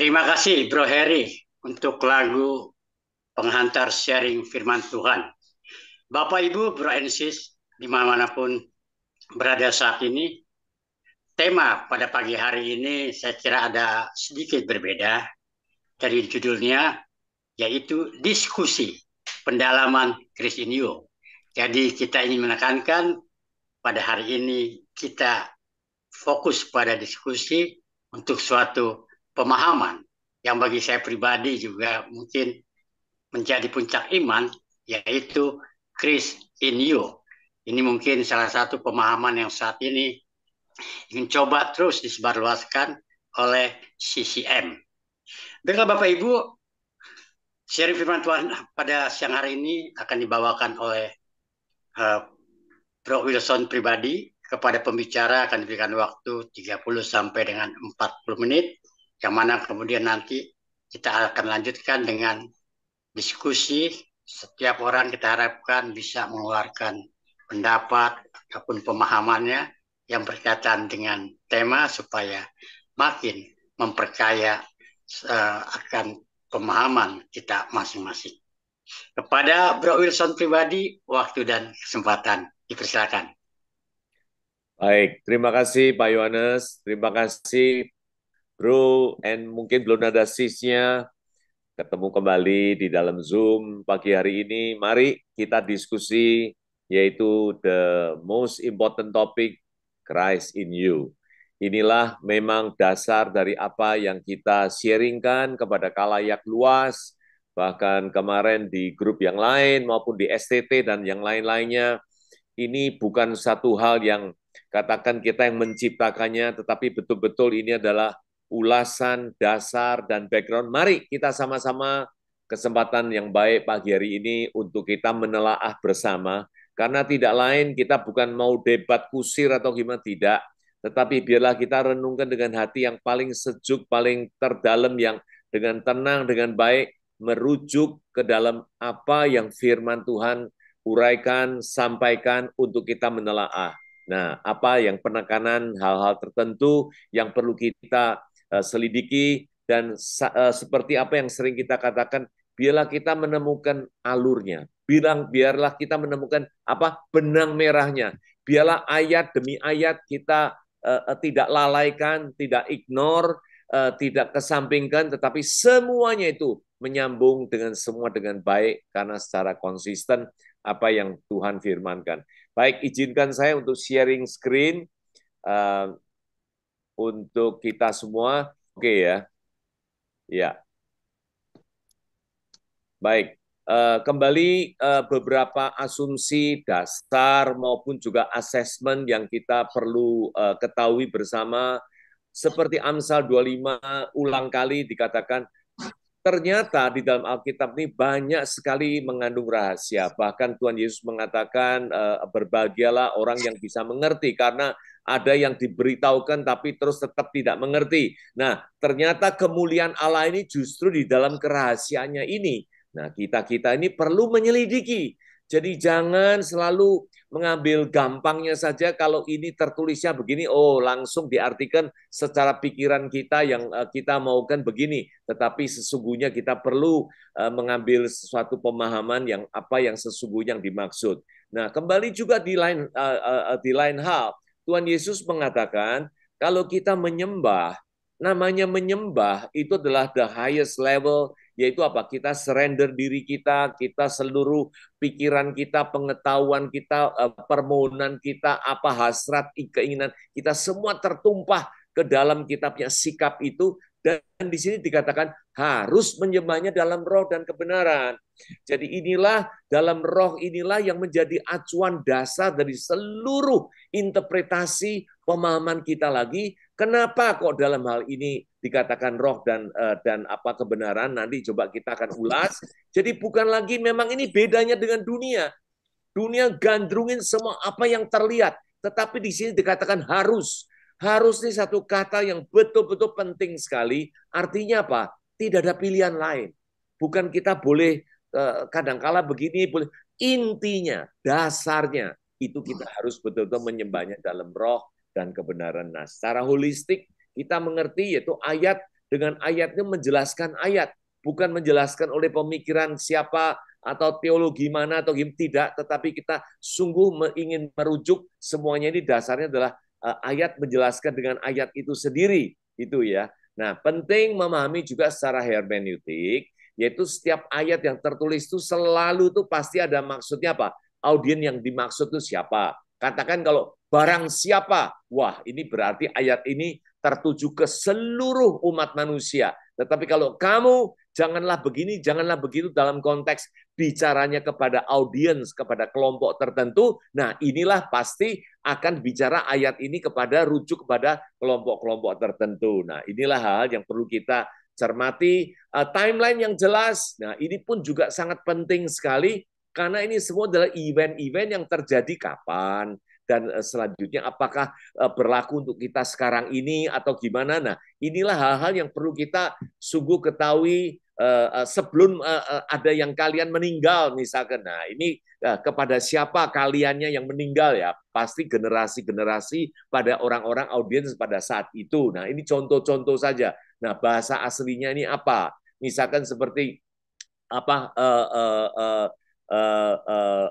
Terima kasih Bro Heri untuk lagu penghantar sharing firman Tuhan. Bapak Ibu Bro Ensis dimanapun berada saat ini, tema pada pagi hari ini saya kira ada sedikit berbeda dari judulnya, yaitu diskusi pendalaman Chris in You. Jadi kita ingin menekankan pada hari ini kita fokus pada diskusi untuk suatu pemahaman yang bagi saya pribadi juga mungkin menjadi puncak iman, yaitu Christ in you. Ini mungkin salah satu pemahaman yang saat ini ingin coba terus disebarluaskan oleh CCM. Baiklah Bapak Ibu, sharing firman Tuhan pada siang hari ini akan dibawakan oleh Bro Wilson pribadi. Kepada pembicara akan diberikan waktu 30 sampai dengan 40 menit, yang mana kemudian nanti kita akan lanjutkan dengan diskusi. Setiap orang kita harapkan bisa mengeluarkan pendapat ataupun pemahamannya yang berkaitan dengan tema supaya makin memperkaya akan pemahaman kita masing-masing. Kepada Bro Wilson pribadi, waktu dan kesempatan dipersilakan. Baik, terima kasih Pak Yohanes, terima kasih Bro, and mungkin belum ada sisnya, ketemu kembali di dalam Zoom pagi hari ini. Mari kita diskusi, yaitu the most important topic, Christ in you. Inilah memang dasar dari apa yang kita sharingkan kepada kalayak luas, bahkan kemarin di grup yang lain maupun di STT dan yang lain-lainnya. Ini bukan satu hal yang katakan kita yang menciptakannya, tetapi betul-betul ini adalah ulasan, dasar, dan background. Mari kita sama-sama kesempatan yang baik pagi hari ini untuk kita menelaah bersama, karena tidak lain kita bukan mau debat kusir atau gimana, tidak, tetapi biarlah kita renungkan dengan hati yang paling sejuk, paling terdalam, yang dengan tenang, dengan baik, merujuk ke dalam apa yang firman Tuhan uraikan, sampaikan untuk kita menelaah. Nah, apa yang penekanan hal-hal tertentu yang perlu kita selidiki, dan seperti apa yang sering kita katakan, biarlah kita menemukan alurnya, biarlah kita menemukan apa benang merahnya, biarlah ayat demi ayat kita tidak lalaikan, tidak ignore, tidak kesampingkan, tetapi semuanya itu menyambung dengan semua dengan baik karena secara konsisten apa yang Tuhan firmankan. Baik, izinkan saya untuk sharing screen uh, untuk kita semua. Oke ya. Ya, baik. Kembali beberapa asumsi dasar maupun juga asesmen yang kita perlu ketahui bersama. Seperti Amsal 25 ulang kali dikatakan, ternyata di dalam Alkitab ini banyak sekali mengandung rahasia. Bahkan Tuhan Yesus mengatakan, berbahagialah orang yang bisa mengerti, karena ada yang diberitahukan tapi terus tetap tidak mengerti. Nah, ternyata kemuliaan Allah ini justru di dalam kerahasiaannya ini. Nah, kita-kita ini perlu menyelidiki. Jadi jangan selalu mengambil gampangnya saja, kalau ini tertulisnya begini, oh langsung diartikan secara pikiran kita yang kita maukan begini. Tetapi sesungguhnya kita perlu mengambil suatu pemahaman yang apa yang sesungguhnya yang dimaksud. Nah, kembali juga di lain hal, Tuhan Yesus mengatakan kalau kita menyembah, namanya menyembah itu adalah the highest level, yaitu apa? Kita surrender diri kita, kita seluruh pikiran kita, pengetahuan kita, permohonan kita, apa hasrat, keinginan kita semua tertumpah ke dalam kitabnya, sikap itu. Dan di sini dikatakan harus menyembahnya dalam roh dan kebenaran. Jadi inilah, dalam roh inilah yang menjadi acuan dasar dari seluruh interpretasi pemahaman kita lagi. Kenapa kok dalam hal ini dikatakan roh dan apa kebenaran? Nanti coba kita akan ulas. Jadi bukan lagi, memang ini bedanya dengan dunia. Dunia gandrungin semua apa yang terlihat, tetapi di sini dikatakan harus. Harus ini satu kata yang betul-betul penting sekali. Artinya apa? Tidak ada pilihan lain. Bukan kita boleh kadangkala begini, boleh. Intinya, dasarnya, itu kita harus betul-betul menyembahnya dalam roh dan kebenaran. Nah, secara holistik kita mengerti, yaitu ayat dengan ayatnya menjelaskan ayat, bukan menjelaskan oleh pemikiran siapa atau teologi mana atau tidak, tetapi kita sungguh ingin merujuk semuanya ini dasarnya adalah ayat menjelaskan dengan ayat itu sendiri, itu ya. Nah, penting memahami juga secara hermeneutik, yaitu setiap ayat yang tertulis itu selalu tuh pasti ada maksudnya apa? Audien yang dimaksud itu siapa? Katakan kalau barang siapa, wah ini berarti ayat ini tertuju ke seluruh umat manusia. Tetapi kalau kamu janganlah begini, janganlah begitu dalam konteks bicaranya kepada audiens, kepada kelompok tertentu, nah inilah pasti akan bicara ayat ini kepada rujuk kepada kelompok-kelompok tertentu. Nah inilah hal yang perlu kita cermati. Timeline yang jelas, nah ini pun juga sangat penting sekali, karena ini semua adalah event-event yang terjadi kapan, dan selanjutnya apakah berlaku untuk kita sekarang ini atau gimana. Nah, inilah hal-hal yang perlu kita sungguh ketahui sebelum ada yang kalian meninggal misalkan. Nah, ini kepada siapa kaliannya yang meninggal ya? Pasti generasi-generasi pada orang-orang audiens pada saat itu. Nah, ini contoh-contoh saja. Nah, bahasa aslinya ini apa? Misalkan seperti apa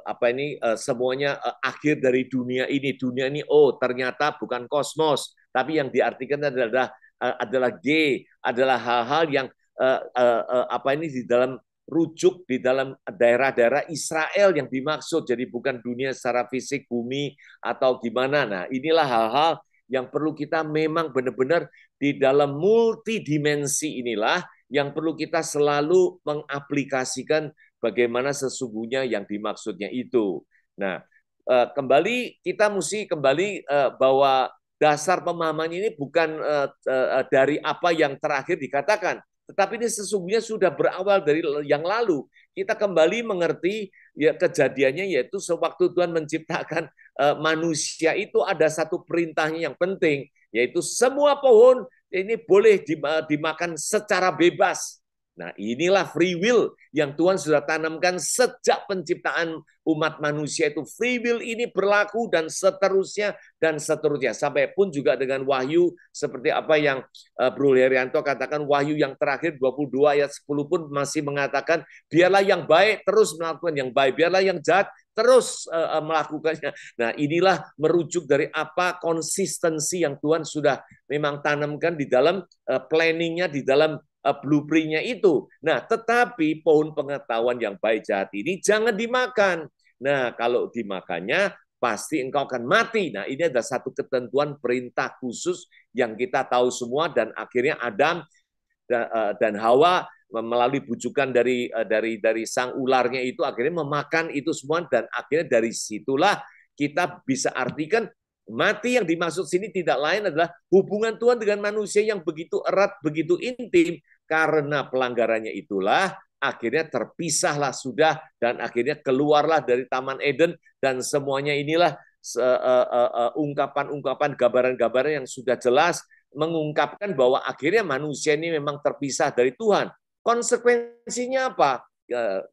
apa ini semuanya akhir dari dunia ini oh ternyata bukan kosmos, tapi yang diartikan adalah G, adalah hal-hal yang apa ini di dalam rujuk di dalam daerah-daerah Israel yang dimaksud, jadi bukan dunia secara fisik bumi atau gimana. Nah inilah hal-hal yang perlu kita memang benar-benar di dalam multidimensi inilah yang perlu kita selalu mengaplikasikan bagaimana sesungguhnya yang dimaksudnya itu. Nah, kembali kita mesti kembali bahwa dasar pemahaman ini bukan dari apa yang terakhir dikatakan, tetapi ini sesungguhnya sudah berawal dari yang lalu. Kita kembali mengerti ya kejadiannya, yaitu sewaktu Tuhan menciptakan manusia itu ada satu perintahnya yang penting, yaitu semua pohon ini boleh dimakan secara bebas. Nah, inilah free will yang Tuhan sudah tanamkan sejak penciptaan umat manusia itu. Free will ini berlaku dan seterusnya dan seterusnya. Sampai pun juga dengan Wahyu seperti apa yang Bro Herianto katakan, Wahyu yang terakhir 22 ayat 10 pun masih mengatakan, biarlah yang baik terus melakukan yang baik, biarlah yang jahat terus melakukannya. Nah, inilah merujuk dari apa konsistensi yang Tuhan sudah memang tanamkan di dalam planningnya, di dalam blueprint-nya itu. Nah, tetapi pohon pengetahuan yang baik jahat ini jangan dimakan. Nah, kalau dimakannya pasti engkau akan mati. Nah, ini ada satu ketentuan perintah khusus yang kita tahu semua, dan akhirnya Adam dan Hawa melalui bujukan dari sang ularnya itu akhirnya memakan itu semua, dan akhirnya dari situlah kita bisa artikan mati yang dimaksud sini tidak lain adalah hubungan Tuhan dengan manusia yang begitu erat, begitu intim. Karena pelanggarannya itulah akhirnya terpisahlah sudah, dan akhirnya keluarlah dari Taman Eden, dan semuanya inilah ungkapan-ungkapan, gambaran-gambaran yang sudah jelas mengungkapkan bahwa akhirnya manusia ini memang terpisah dari Tuhan. Konsekuensinya apa?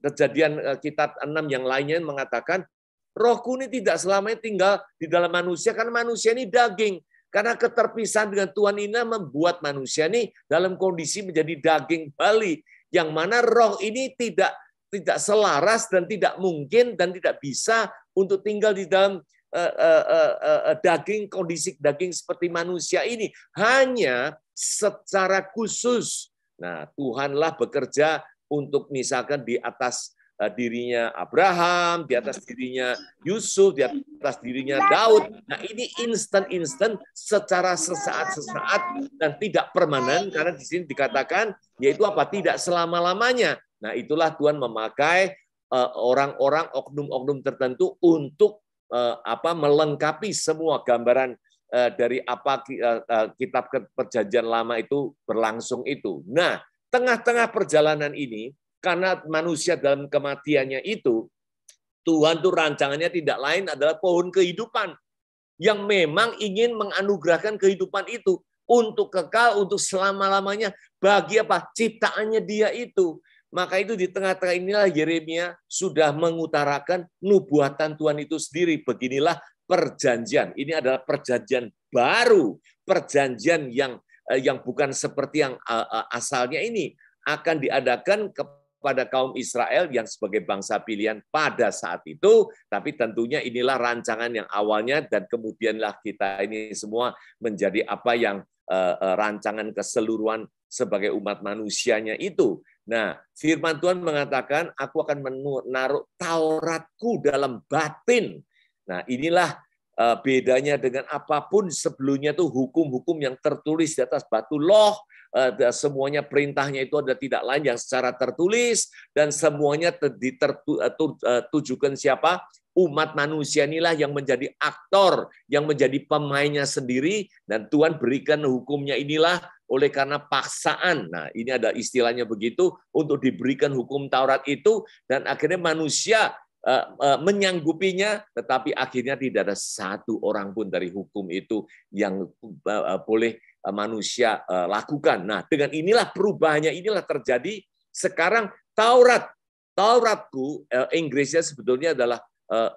Kejadian kitab 6 yang lainnya mengatakan, Rohku ini tidak selamanya tinggal di dalam manusia, karena manusia ini daging. Karena keterpisahan dengan Tuhan ini membuat manusia ini dalam kondisi menjadi daging bali, yang mana roh ini tidak selaras dan tidak mungkin dan tidak bisa untuk tinggal di dalam daging, kondisi daging seperti manusia ini, hanya secara khusus. Nah, Tuhanlah bekerja untuk misalkan di atas dirinya Abraham, di atas dirinya Yusuf, di atas dirinya Daud. Nah, ini instan secara sesaat-sesaat dan tidak permanen, karena di sini dikatakan yaitu apa? Tidak selama-lamanya. Nah, itulah Tuhan memakai orang-orang, oknum-oknum tertentu untuk melengkapi semua gambaran dari apa kitab Perjanjian Lama itu berlangsung itu. Nah, tengah-tengah perjalanan ini, karena manusia dalam kematiannya itu, Tuhan tuh rancangannya tidak lain adalah pohon kehidupan yang memang ingin menganugerahkan kehidupan itu untuk kekal, untuk selama-lamanya bagi apa? Ciptaannya dia itu. Maka itu di tengah-tengah inilah Yeremia sudah mengutarakan nubuatan Tuhan itu sendiri. Beginilah perjanjian. Ini adalah perjanjian baru, perjanjian yang yang bukan seperti yang asalnya ini akan diadakan kepada kaum Israel yang sebagai bangsa pilihan pada saat itu, tapi tentunya inilah rancangan yang awalnya dan kemudianlah kita ini semua menjadi apa yang rancangan keseluruhan sebagai umat manusianya itu. Nah, firman Tuhan mengatakan, aku akan menaruh Tauratku dalam batin. Nah, inilah bedanya dengan apapun sebelumnya tuh hukum-hukum yang tertulis di atas batu loh, semuanya perintahnya itu ada tidak lain yang secara tertulis dan semuanya ditujukan siapa? Umat manusia inilah yang menjadi aktor, yang menjadi pemainnya sendiri dan Tuhan berikan hukumnya inilah oleh karena paksaan. Nah, ini ada istilahnya begitu untuk diberikan hukum Taurat itu dan akhirnya manusia menyanggupinya, tetapi akhirnya tidak ada satu orang pun dari hukum itu yang boleh manusia lakukan. Nah, dengan inilah perubahannya inilah terjadi. Sekarang Tauratku, Inggrisnya sebetulnya adalah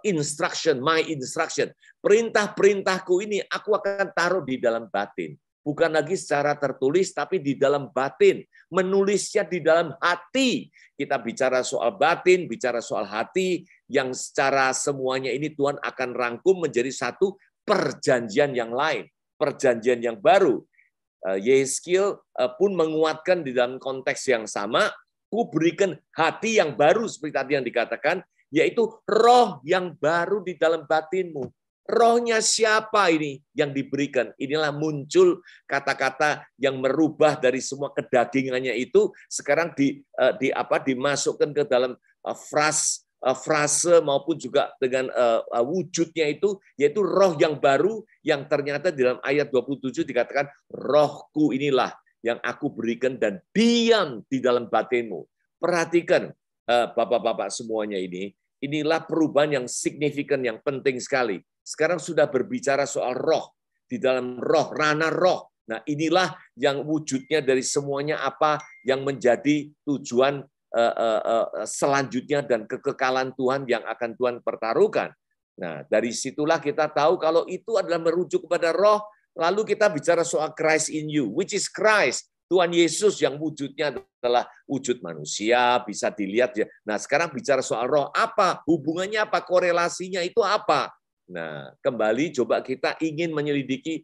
instruction, my instruction. Perintah-perintahku ini aku akan taruh di dalam batin. Bukan lagi secara tertulis, tapi di dalam batin. Menulisnya di dalam hati. Kita bicara soal batin, bicara soal hati, yang secara semuanya ini Tuhan akan rangkum menjadi satu perjanjian yang lain. Perjanjian yang baru. Yeskiel pun menguatkan di dalam konteks yang sama, ku berikan hati yang baru, seperti tadi yang dikatakan, yaitu roh yang baru di dalam batinmu. Rohnya siapa ini yang diberikan? Inilah muncul kata-kata yang merubah dari semua kedagingannya itu sekarang dimasukkan ke dalam frase maupun juga dengan wujudnya itu, yaitu roh yang baru yang ternyata di dalam ayat 27 dikatakan rohku inilah yang aku berikan dan diam di dalam batinmu. Perhatikan Bapak-bapak semuanya ini, inilah perubahan yang signifikan, yang penting sekali. Sekarang sudah berbicara soal roh, di dalam roh, ranah roh. Nah, inilah yang wujudnya dari semuanya apa yang menjadi tujuan selanjutnya dan kekekalan Tuhan yang akan Tuhan pertaruhkan. Nah, dari situlah kita tahu kalau itu adalah merujuk kepada roh, lalu kita bicara soal Christ in you, which is Christ. Tuhan Yesus yang wujudnya adalah wujud manusia, bisa dilihat ya. Nah, sekarang bicara soal roh, apa? Hubungannya apa? Korelasinya itu apa? Nah, kembali coba kita ingin menyelidiki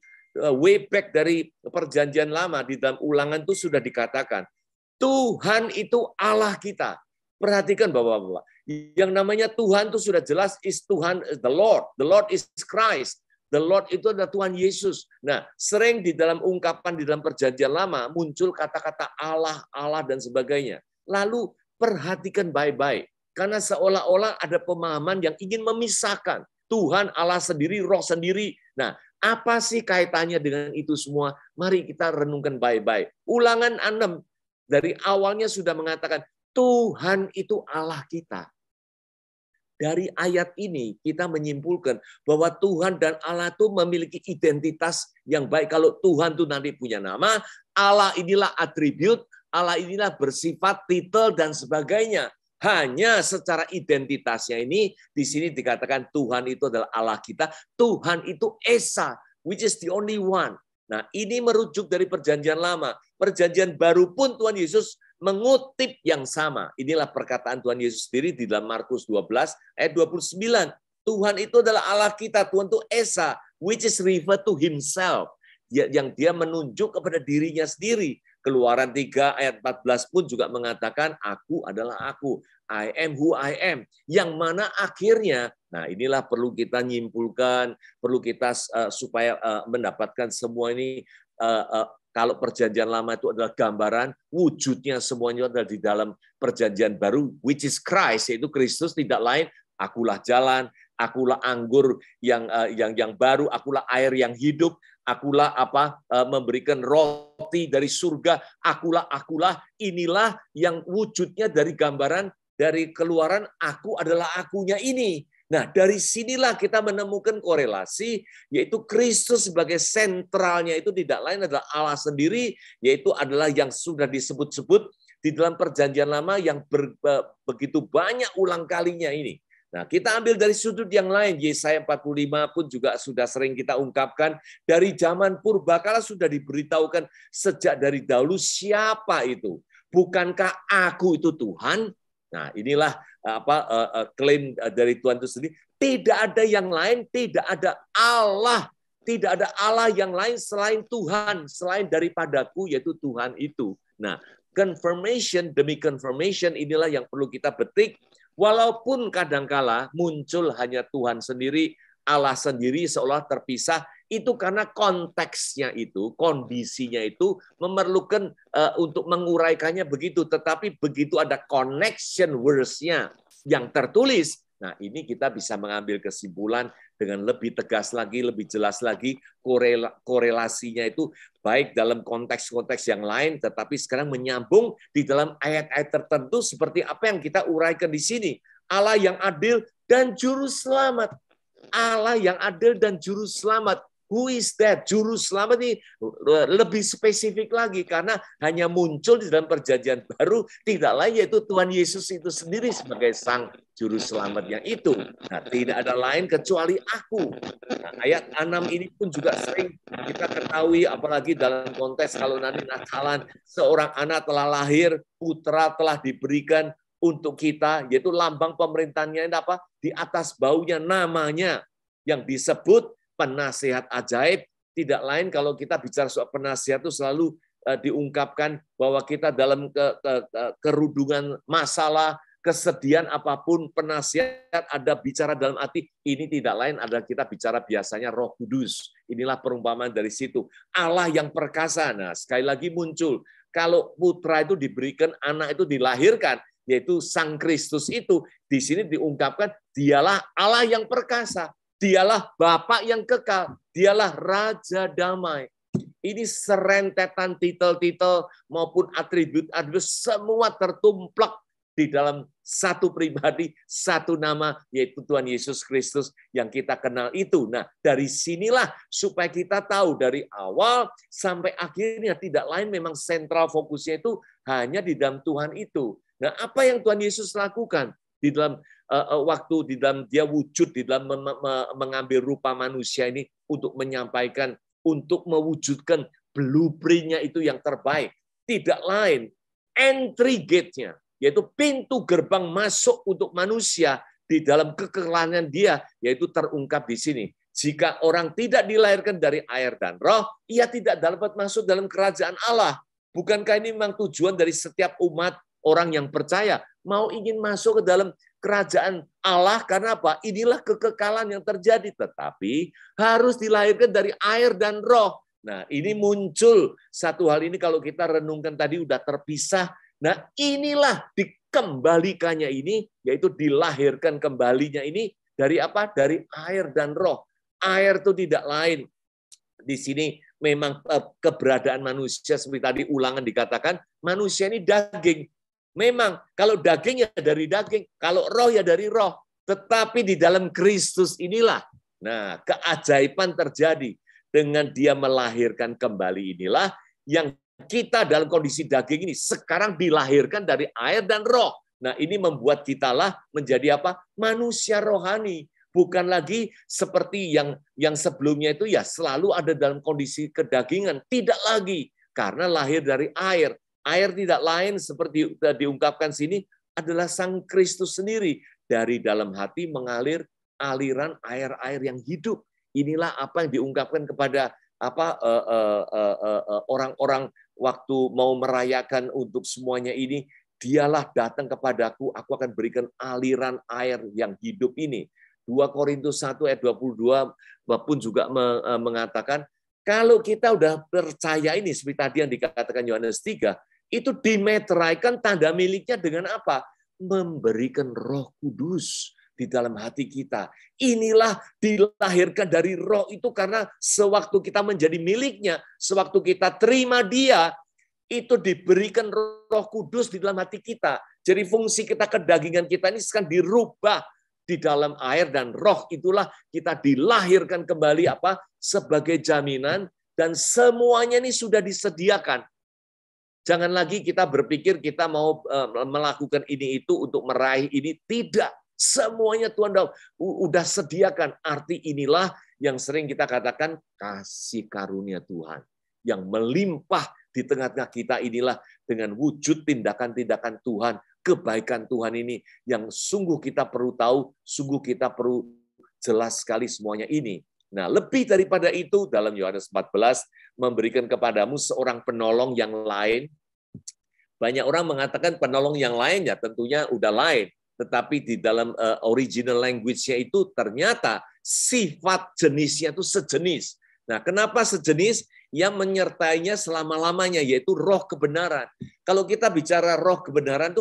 way back dari perjanjian lama, di dalam Ulangan itu sudah dikatakan, Tuhan itu Allah kita. Perhatikan Bapak-bapak, yang namanya Tuhan itu sudah jelas is Tuhan, the Lord is Christ. The Lord itu adalah Tuhan Yesus. Nah, sering di dalam ungkapan di dalam perjanjian lama muncul kata-kata Allah, Allah dan sebagainya. Lalu perhatikan baik-baik, karena seolah-olah ada pemahaman yang ingin memisahkan Tuhan, Allah sendiri, roh sendiri. Nah, apa sih kaitannya dengan itu semua? Mari kita renungkan baik-baik. Ulangan 6 dari awalnya sudah mengatakan Tuhan itu Allah kita. Dari ayat ini kita menyimpulkan bahwa Tuhan dan Allah itu memiliki identitas yang baik. Kalau Tuhan itu nanti punya nama, Allah inilah atribut, Allah inilah bersifat, titel, dan sebagainya. Hanya secara identitasnya ini, di sini dikatakan Tuhan itu adalah Allah kita, Tuhan itu Esa, which is the only one. Nah, ini merujuk dari perjanjian lama. Perjanjian baru pun Tuhan Yesus mengutip yang sama. Inilah perkataan Tuhan Yesus sendiri di dalam Markus 12 ayat 29. Tuhan itu adalah Allah kita, Tuhan itu Esa, which is refer to himself. Yang dia menunjuk kepada dirinya sendiri. Keluaran 3 ayat 14 pun juga mengatakan, aku adalah aku. I am who I am. Yang mana akhirnya, nah inilah perlu kita nyimpulkan, perlu kita supaya mendapatkan semua ini, kalau perjanjian lama itu adalah gambaran, wujudnya semuanya adalah di dalam perjanjian baru, which is Christ, yaitu Kristus, tidak lain, akulah jalan, akulah anggur yang baru, akulah air yang hidup, akulah memberikan roti dari surga, akulah, inilah yang wujudnya dari gambaran dari Keluaran, aku adalah akunya ini. Nah, dari sinilah kita menemukan korelasi, yaitu Kristus sebagai sentralnya itu tidak lain adalah Allah sendiri, yaitu adalah yang sudah disebut-sebut di dalam perjanjian lama yang begitu banyak ulang kalinya ini. Nah, kita ambil dari sudut yang lain, Yesaya 45 pun juga sudah sering kita ungkapkan, dari zaman purbakala sudah diberitahukan sejak dari dahulu siapa itu. Bukankah aku itu Tuhan? Nah, inilah klaim dari Tuhan itu sendiri. Tidak ada yang lain, tidak ada Allah. Tidak ada Allah yang lain selain Tuhan, selain daripadaku, yaitu Tuhan itu. Nah, confirmation demi confirmation inilah yang perlu kita petik. Walaupun kadangkala muncul hanya Tuhan sendiri, Allah sendiri seolah terpisah, itu karena konteksnya itu, kondisinya itu memerlukan untuk menguraikannya begitu. Tetapi begitu ada connection words-nya yang tertulis, nah ini kita bisa mengambil kesimpulan dengan lebih tegas lagi, lebih jelas lagi, korelasinya itu baik dalam konteks-konteks yang lain, tetapi sekarang menyambung di dalam ayat-ayat tertentu seperti apa yang kita uraikan di sini. Allah yang adil dan juru selamat. Allah yang adil dan juru selamat. Who is that? Juru selamat ini lebih spesifik lagi karena hanya muncul di dalam perjanjian baru, tidak lain yaitu Tuhan Yesus itu sendiri sebagai sang juru selamat yang itu. Nah, tidak ada lain kecuali aku. Nah, ayat 6 ini pun juga sering kita ketahui, apalagi dalam konteks kalau nanti Natalan, seorang anak telah lahir, putra telah diberikan untuk kita, yaitu lambang pemerintahnya apa? Di atas baunya namanya yang disebut penasihat ajaib. Tidak lain kalau kita bicara soal penasihat itu selalu diungkapkan bahwa kita dalam kerudungan masalah, kesedihan apapun, penasihat ada bicara dalam hati. Ini tidak lain adalah kita bicara biasanya Roh Kudus. Inilah perumpamaan dari situ. Allah yang perkasa. Nah, sekali lagi muncul. Kalau putra itu diberikan, anak itu dilahirkan, yaitu Sang Kristus itu, di sini diungkapkan dialah Allah yang perkasa. Dialah Bapa yang kekal, dialah Raja Damai. Ini serentetan titel-titel maupun atribut-atribut semua tertumplak di dalam satu pribadi, satu nama, yaitu Tuhan Yesus Kristus yang kita kenal itu. Nah, dari sinilah supaya kita tahu dari awal sampai akhirnya tidak lain memang sentral fokusnya itu hanya di dalam Tuhan itu. Nah, apa yang Tuhan Yesus lakukan di dalam waktu di dalam dia wujud di dalam mengambil rupa manusia ini untuk menyampaikan, untuk mewujudkan blueprint-nya itu yang terbaik. Tidak lain, entry gate-nya, yaitu pintu gerbang masuk untuk manusia di dalam kekekalan dia, yaitu terungkap di sini. Jika orang tidak dilahirkan dari air dan roh, ia tidak dapat masuk dalam kerajaan Allah. Bukankah ini memang tujuan dari setiap umat orang yang percaya, mau ingin masuk ke dalam kerajaan Allah, karena apa? Inilah kekekalan yang terjadi, tetapi harus dilahirkan dari air dan roh. Nah, ini muncul satu hal ini kalau kita renungkan tadi udah terpisah. Nah, inilah dikembalikannya ini, yaitu dilahirkan kembalinya ini dari apa? Dari air dan roh. Air itu tidak lain. Di sini memang keberadaan manusia seperti tadi Ulangan dikatakan, manusia ini daging. Memang kalau daging ya dari daging, kalau roh ya dari roh. Tetapi di dalam Kristus inilah, nah keajaiban terjadi dengan dia melahirkan kembali inilah yang kita dalam kondisi daging ini sekarang dilahirkan dari air dan roh. Nah ini membuat kita lah menjadi apa? Manusia rohani. Bukan lagi seperti yang sebelumnya itu ya selalu ada dalam kondisi kedagingan. Tidak lagi karena lahir dari air. Air tidak lain seperti diungkapkan sini adalah Sang Kristus sendiri. Dari dalam hati mengalir aliran air-air yang hidup. Inilah apa yang diungkapkan kepada orang-orang waktu mau merayakan untuk semuanya ini. Dialah datang kepadaku, aku akan berikan aliran air yang hidup ini. 2 Korintus 1 ayat 22 pun juga mengatakan, kalau kita udah percaya ini, seperti tadi yang dikatakan Yohanes 3, itu dimeteraikan tanda miliknya dengan apa? Memberikan Roh Kudus di dalam hati kita. Inilah dilahirkan dari roh itu karena sewaktu kita menjadi miliknya, sewaktu kita terima dia, itu diberikan Roh Kudus di dalam hati kita. Jadi fungsi kita kedagingan kita ini sekarang dirubah di dalam air dan roh, itulah kita dilahirkan kembali apa? Sebagai jaminan, dan semuanya ini sudah disediakan. Jangan lagi kita berpikir kita mau melakukan ini itu untuk meraih ini, tidak. Semuanya Tuhan udah sediakan. Arti inilah yang sering kita katakan kasih karunia Tuhan. Yang melimpah di tengah-tengah kita inilah dengan wujud tindakan-tindakan Tuhan, kebaikan Tuhan ini yang sungguh kita perlu tahu, sungguh kita perlu jelas sekali semuanya ini. Nah, lebih daripada itu dalam Yohanes 14 memberikan kepadamu seorang penolong yang lain. Banyak orang mengatakan penolong yang lain ya tentunya udah lain, tetapi di dalam original language-nya itu ternyata sifat jenisnya itu sejenis. Nah, kenapa sejenis? Yang menyertainya selama-lamanya, yaitu roh kebenaran. Kalau kita bicara roh kebenaran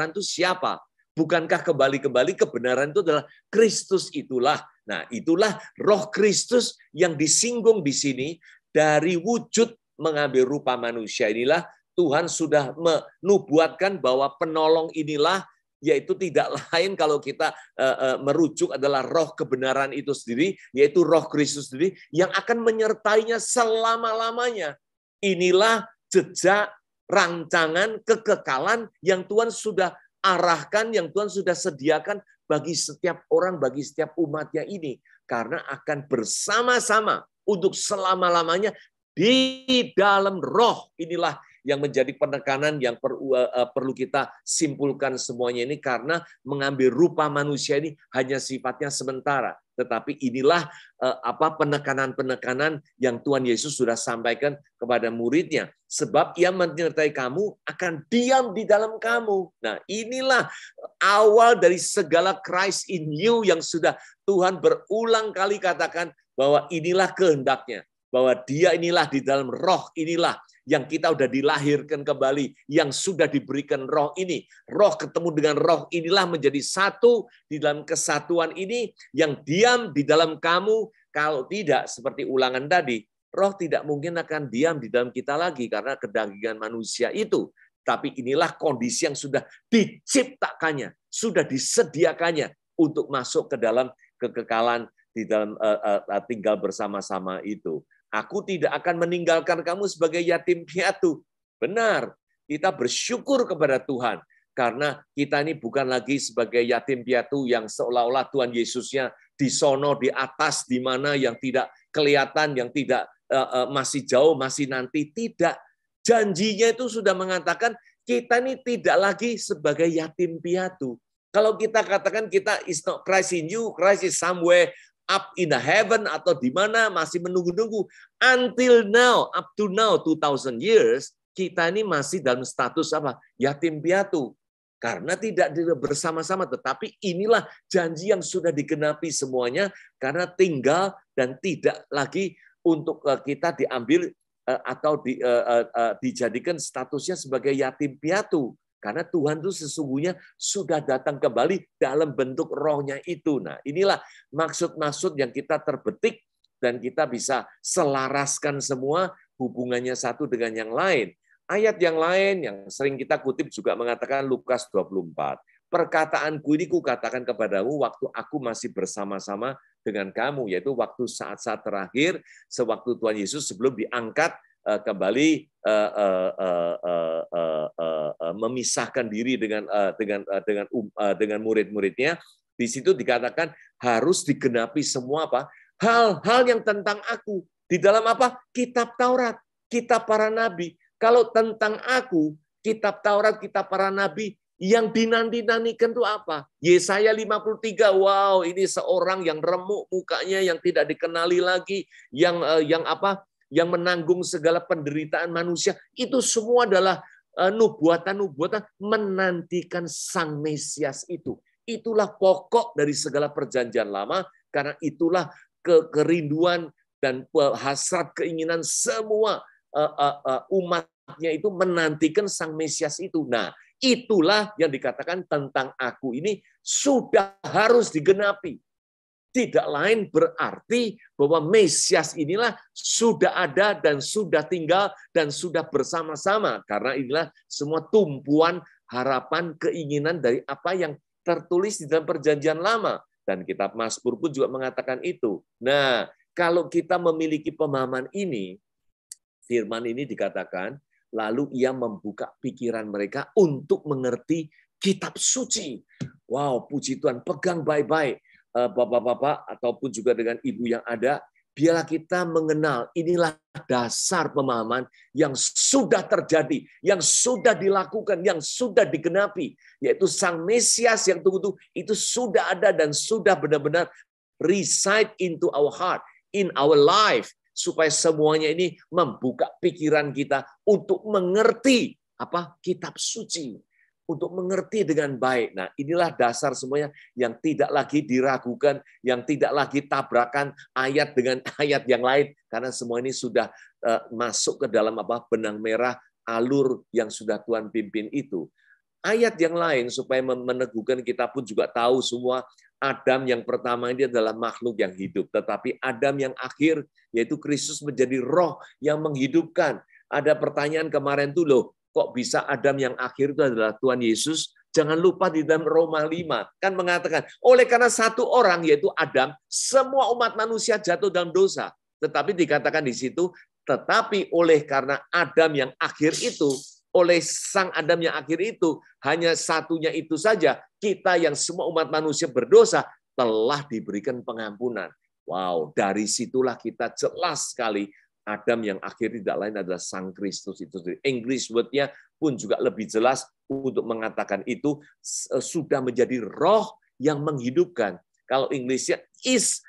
itu siapa? Bukankah kembali-kembali kebenaran itu adalah Kristus itulah. Nah, itulah roh Kristus yang disinggung di sini dari wujud mengambil rupa manusia inilah Tuhan sudah menubuatkan bahwa penolong inilah yaitu tidak lain kalau kita merujuk adalah roh kebenaran itu sendiri, yaitu roh Kristus sendiri yang akan menyertainya selama-lamanya. Inilah jejak rancangan kekekalan yang Tuhan sudah arahkan, yang Tuhan sudah sediakan bagi setiap orang, bagi setiap umatnya ini. Karena akan bersama-sama untuk selama-lamanya di dalam roh inilah yang menjadi penekanan yang perlu kita simpulkan semuanya ini karena mengambil rupa manusia ini hanya sifatnya sementara. Tetapi inilah penekanan-penekanan yang Tuhan Yesus sudah sampaikan kepada muridnya. Sebab ia menyertai kamu akan diam di dalam kamu. Nah, inilah awal dari segala Christ in you yang sudah Tuhan berulang kali katakan bahwa inilah kehendaknya. Bahwa dia inilah di dalam roh inilah yang kita sudah dilahirkan kembali, yang sudah diberikan roh ini. Roh ketemu dengan roh inilah menjadi satu di dalam kesatuan ini yang diam di dalam kamu. Kalau tidak, seperti ulangan tadi, roh tidak mungkin akan diam di dalam kita lagi karena kedagingan manusia itu. Tapi inilah kondisi yang sudah diciptakannya, sudah disediakannya untuk masuk ke dalam kekekalan di dalam tinggal bersama-sama itu. Aku tidak akan meninggalkan kamu sebagai yatim piatu. Benar, kita bersyukur kepada Tuhan. Karena kita ini bukan lagi sebagai yatim piatu yang seolah-olah Tuhan Yesusnya di sono, di atas, di mana yang tidak kelihatan, yang tidak masih jauh, masih nanti. Tidak. Janjinya itu sudah mengatakan kita ini tidak lagi sebagai yatim piatu. Kalau kita katakan kita is not Christ in you, Christ is somewhere up in the heaven atau di mana masih menunggu-nunggu. Until now, up to now 2000 years, kita ini masih dalam status apa? Yatim piatu. Karena tidak bersama-sama, tetapi inilah janji yang sudah digenapi semuanya karena tinggal dan tidak lagi untuk kita diambil atau dijadikan statusnya sebagai yatim piatu. Karena Tuhan itu sesungguhnya sudah datang kembali dalam bentuk rohnya itu. Nah, inilah maksud-maksud yang kita terbetik dan kita bisa selaraskan semua hubungannya satu dengan yang lain. Ayat yang lain yang sering kita kutip juga mengatakan Lukas 24. Perkataanku ini kukatakan kepadamu waktu aku masih bersama-sama dengan kamu, yaitu waktu saat-saat terakhir, sewaktu Tuhan Yesus sebelum diangkat kembali memisahkan diri dengan murid-muridnya. Di situ dikatakan harus digenapi semua apa? Hal-hal yang tentang aku. Di dalam apa? Kitab Taurat, kitab para nabi. Kalau tentang aku, kitab Taurat, kitab para nabi, yang dinanti-nantikan itu apa? Yesaya 53, wow, ini seorang yang remuk mukanya, yang tidak dikenali lagi, yang menanggung segala penderitaan manusia. Itu semua adalah nubuatan-nubuatan menantikan Sang Mesias itu. Itulah pokok dari segala perjanjian lama, karena itulah kerinduan dan hasrat keinginan semua umatnya itu menantikan Sang Mesias itu. Nah, itulah yang dikatakan tentang aku ini sudah harus digenapi. Tidak lain berarti bahwa Mesias inilah sudah ada dan sudah tinggal dan sudah bersama-sama. Karena inilah semua tumpuan harapan, keinginan dari apa yang tertulis di dalam perjanjian lama. Dan kitab Mazmur pun juga mengatakan itu. Nah, kalau kita memiliki pemahaman ini, firman ini dikatakan, lalu ia membuka pikiran mereka untuk mengerti kitab suci. Wow, puji Tuhan, pegang baik-baik Bapak-bapak ataupun juga dengan Ibu yang ada, biarlah kita mengenal inilah dasar pemahaman yang sudah terjadi, yang sudah dilakukan, yang sudah digenapi, yaitu Sang Mesias yang tunggu-tunggu itu sudah ada dan sudah benar-benar reside into our heart, in our life, supaya semuanya ini membuka pikiran kita untuk mengerti apa kitab suci, untuk mengerti dengan baik. Nah, inilah dasar semuanya yang tidak lagi diragukan, yang tidak lagi tabrakan ayat dengan ayat yang lain, karena semua ini sudah masuk ke dalam apa benang merah alur yang sudah Tuhan pimpin itu. Ayat yang lain supaya meneguhkan kita pun juga tahu semua Adam yang pertama ini adalah makhluk yang hidup, tetapi Adam yang akhir yaitu Kristus menjadi roh yang menghidupkan. Ada pertanyaan kemarin tuh loh, kok bisa Adam yang akhir itu adalah Tuhan Yesus? Jangan lupa di dalam Roma 5 kan mengatakan, oleh karena satu orang yaitu Adam, semua umat manusia jatuh dalam dosa. Tetapi dikatakan di situ, tetapi oleh karena Adam yang akhir itu, oleh sang Adam yang akhir itu, hanya satunya itu saja, kita yang semua umat manusia berdosa telah diberikan pengampunan. Wow, dari situlah kita jelas sekali Adam yang akhir tidak lain adalah Sang Kristus itu sendiri. English word-nya pun juga lebih jelas untuk mengatakan itu sudah menjadi roh yang menghidupkan. Kalau Inggrisnya is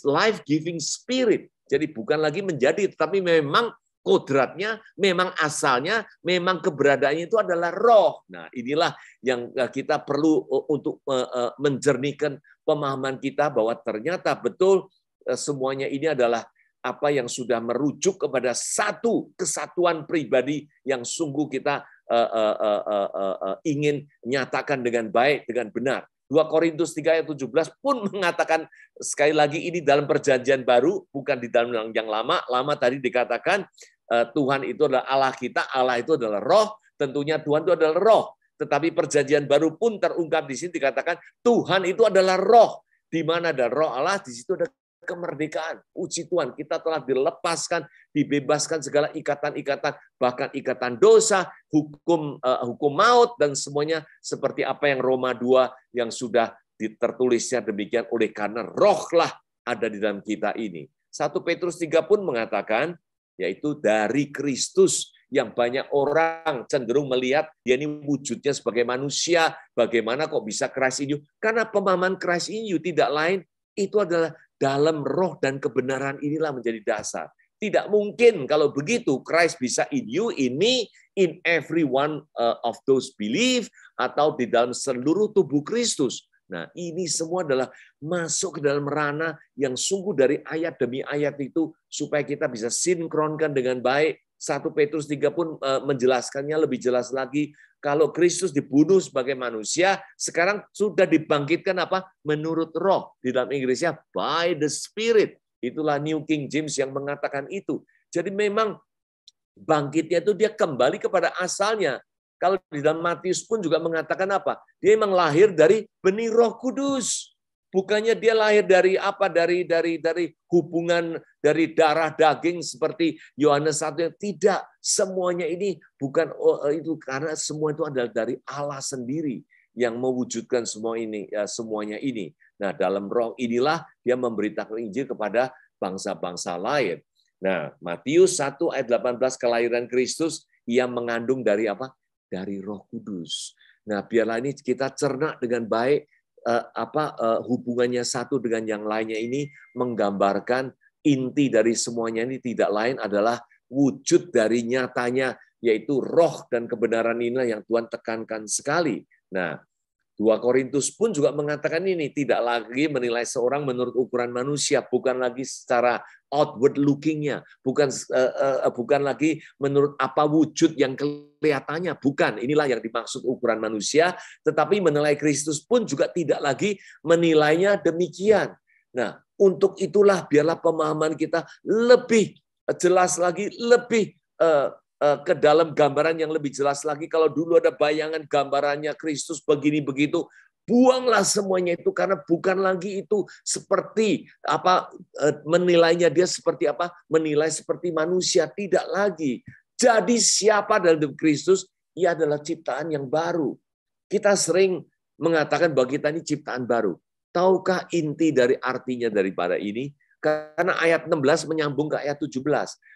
life-giving spirit. Jadi bukan lagi menjadi, tetapi memang kodratnya, memang asalnya, memang keberadaannya itu adalah roh. Nah, inilah yang kita perlu untuk menjernihkan pemahaman kita bahwa ternyata betul semuanya ini adalah apa yang sudah merujuk kepada satu kesatuan pribadi yang sungguh kita ingin nyatakan dengan baik, dengan benar. 2 Korintus 3 ayat 17 pun mengatakan sekali lagi ini dalam perjanjian baru, bukan di dalam yang lama. Lama tadi dikatakan Tuhan itu adalah Allah kita, Allah itu adalah roh, tentunya Tuhan itu adalah roh. Tetapi perjanjian baru pun terungkap di sini dikatakan Tuhan itu adalah roh. Di mana ada roh Allah, di situ ada kemerdekaan. Puji Tuhan, kita telah dilepaskan, dibebaskan segala ikatan-ikatan, bahkan ikatan dosa, hukum maut, dan semuanya seperti apa yang Roma 2 yang sudah tertulisnya demikian, oleh karena rohlah ada di dalam kita ini. 1 Petrus 3 pun mengatakan, yaitu dari Kristus, yang banyak orang cenderung melihat dia ini wujudnya sebagai manusia, bagaimana kok bisa Christ in you? Karena pemahaman Christ in you tidak lain, itu adalah dalam roh dan kebenaran inilah menjadi dasar. Tidak mungkin kalau begitu Christ bisa in you, in me, in every one of those believe, atau di dalam seluruh tubuh Kristus. Nah, ini semua adalah masuk ke dalam ranah yang sungguh dari ayat demi ayat itu supaya kita bisa sinkronkan dengan baik. 1 Petrus 3 pun menjelaskannya lebih jelas lagi. Kalau Kristus dibunuh sebagai manusia, sekarang sudah dibangkitkan apa? Menurut roh. Di dalam Inggrisnya, by the Spirit. Itulah New King James yang mengatakan itu. Jadi memang bangkitnya itu dia kembali kepada asalnya. Kalau di dalam Matius pun juga mengatakan apa? Dia memang lahir dari benih Roh Kudus. Bukannya dia lahir dari apa? Dari hubungan dari darah daging seperti Yohanes 1. Tidak, semuanya ini bukan itu, karena semua itu adalah dari Allah sendiri yang mewujudkan semua ini, semuanya ini. Nah, dalam roh inilah dia memberitakan Injil kepada bangsa-bangsa lain. Nah, Matius 1 ayat 18, kelahiran Kristus yang mengandung dari apa? Dari Roh Kudus. Nah, biarlah ini kita cerna dengan baik. Hubungannya satu dengan yang lainnya ini menggambarkan inti dari semuanya ini tidak lain adalah wujud dari nyatanya, yaitu roh dan kebenaran inilah yang Tuhan tekankan sekali. Nah, 2 Korintus pun juga mengatakan ini, tidak lagi menilai seorang menurut ukuran manusia, bukan lagi secara outward looking-nya, bukan lagi menurut apa wujud yang kelihatannya, bukan. Inilah yang dimaksud ukuran manusia, tetapi menilai Kristus pun juga tidak lagi menilainya demikian. Nah, untuk itulah biarlah pemahaman kita lebih jelas lagi, lebih ke dalam gambaran yang lebih jelas lagi. Kalau dulu ada bayangan gambarannya Kristus begini begitu, buanglah semuanya itu, karena bukan lagi itu seperti apa menilainya dia seperti apa, menilai seperti manusia, tidak lagi. Jadi siapa dalam Kristus, ia adalah ciptaan yang baru. Kita sering mengatakan bahwa kita ini ciptaan baru. Tahukah inti dari artinya daripada ini? Karena ayat 16 menyambung ke ayat 17.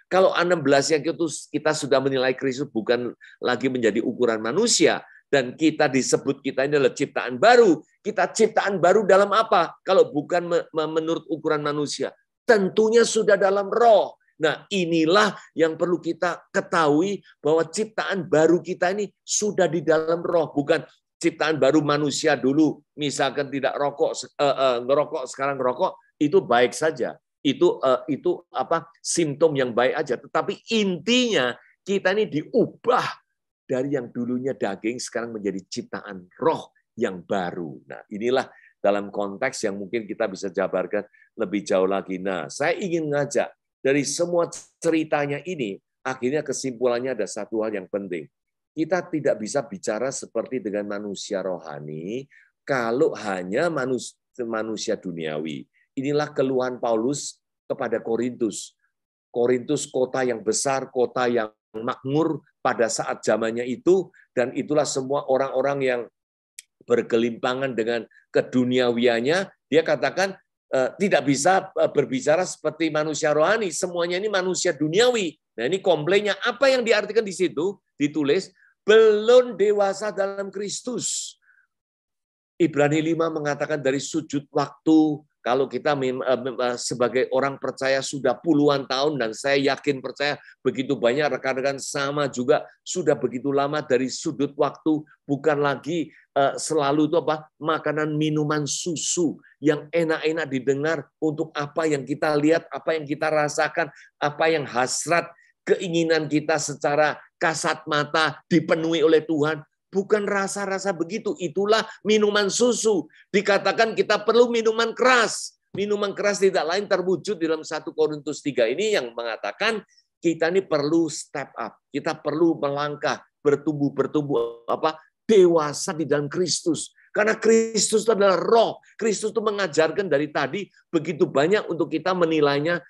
Kalau 16 yang kita sudah menilai Kristus bukan lagi menjadi ukuran manusia, dan kita disebut kita ini adalah ciptaan baru. Kita ciptaan baru dalam apa? Kalau bukan menurut ukuran manusia. Tentunya sudah dalam roh. Nah, inilah yang perlu kita ketahui bahwa ciptaan baru kita ini sudah di dalam roh, bukan ciptaan baru manusia dulu. Misalkan tidak ngerokok sekarang ngerokok, itu baik saja. Itu simptom yang baik aja. Tetapi intinya kita ini diubah dari yang dulunya daging sekarang menjadi ciptaan roh yang baru. Nah, inilah dalam konteks yang mungkin kita bisa jabarkan lebih jauh lagi. Nah, saya ingin ngajak dari semua ceritanya ini, akhirnya kesimpulannya ada satu hal yang penting. Kita tidak bisa bicara seperti dengan manusia rohani kalau hanya manusia duniawi. Inilah keluhan Paulus kepada Korintus. Korintus kota yang besar, kota yang makmur pada saat zamannya itu, dan itulah semua orang-orang yang bergelimpangan dengan keduniawiannya. Dia katakan tidak bisa berbicara seperti manusia rohani, semuanya ini manusia duniawi. Nah, ini komplainnya. Apa yang diartikan di situ? Ditulis, belum dewasa dalam Kristus. Ibrani 5 mengatakan dari sudut waktu, kalau kita sebagai orang percaya sudah puluhan tahun, dan saya yakin percaya begitu banyak rekan-rekan sama juga sudah begitu lama, dari sudut waktu bukan lagi selalu itu makanan minuman susu yang enak-enak didengar untuk apa yang kita lihat, apa yang kita rasakan, apa yang hasrat keinginan kita secara kasat mata dipenuhi oleh Tuhan. Bukan rasa-rasa begitu, itulah minuman susu. Dikatakan kita perlu minuman keras. Minuman keras tidak lain terwujud dalam 1 Korintus 3 ini yang mengatakan kita ini perlu step up. Kita perlu melangkah, bertumbuh dewasa di dalam Kristus. Karena Kristus itu adalah roh. Kristus itu mengajarkan dari tadi begitu banyak untuk kita menilainya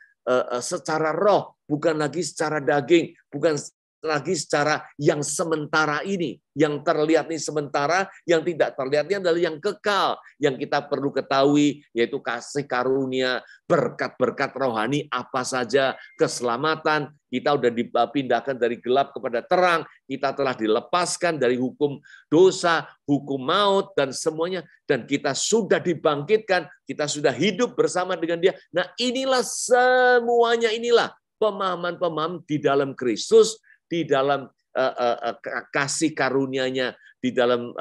secara roh, bukan lagi secara daging, bukan lagi secara yang sementara ini. Yang terlihat ini sementara, yang tidak terlihat ini adalah yang kekal. Yang kita perlu ketahui, yaitu kasih karunia, berkat-berkat rohani apa saja, keselamatan, kita sudah dipindahkan dari gelap kepada terang, kita telah dilepaskan dari hukum dosa, hukum maut, dan semuanya, dan kita sudah dibangkitkan, kita sudah hidup bersama dengan Dia. Nah, inilah semuanya, inilah pemahaman-pemahaman di dalam Kristus, di dalam kasih karunia-Nya, di dalam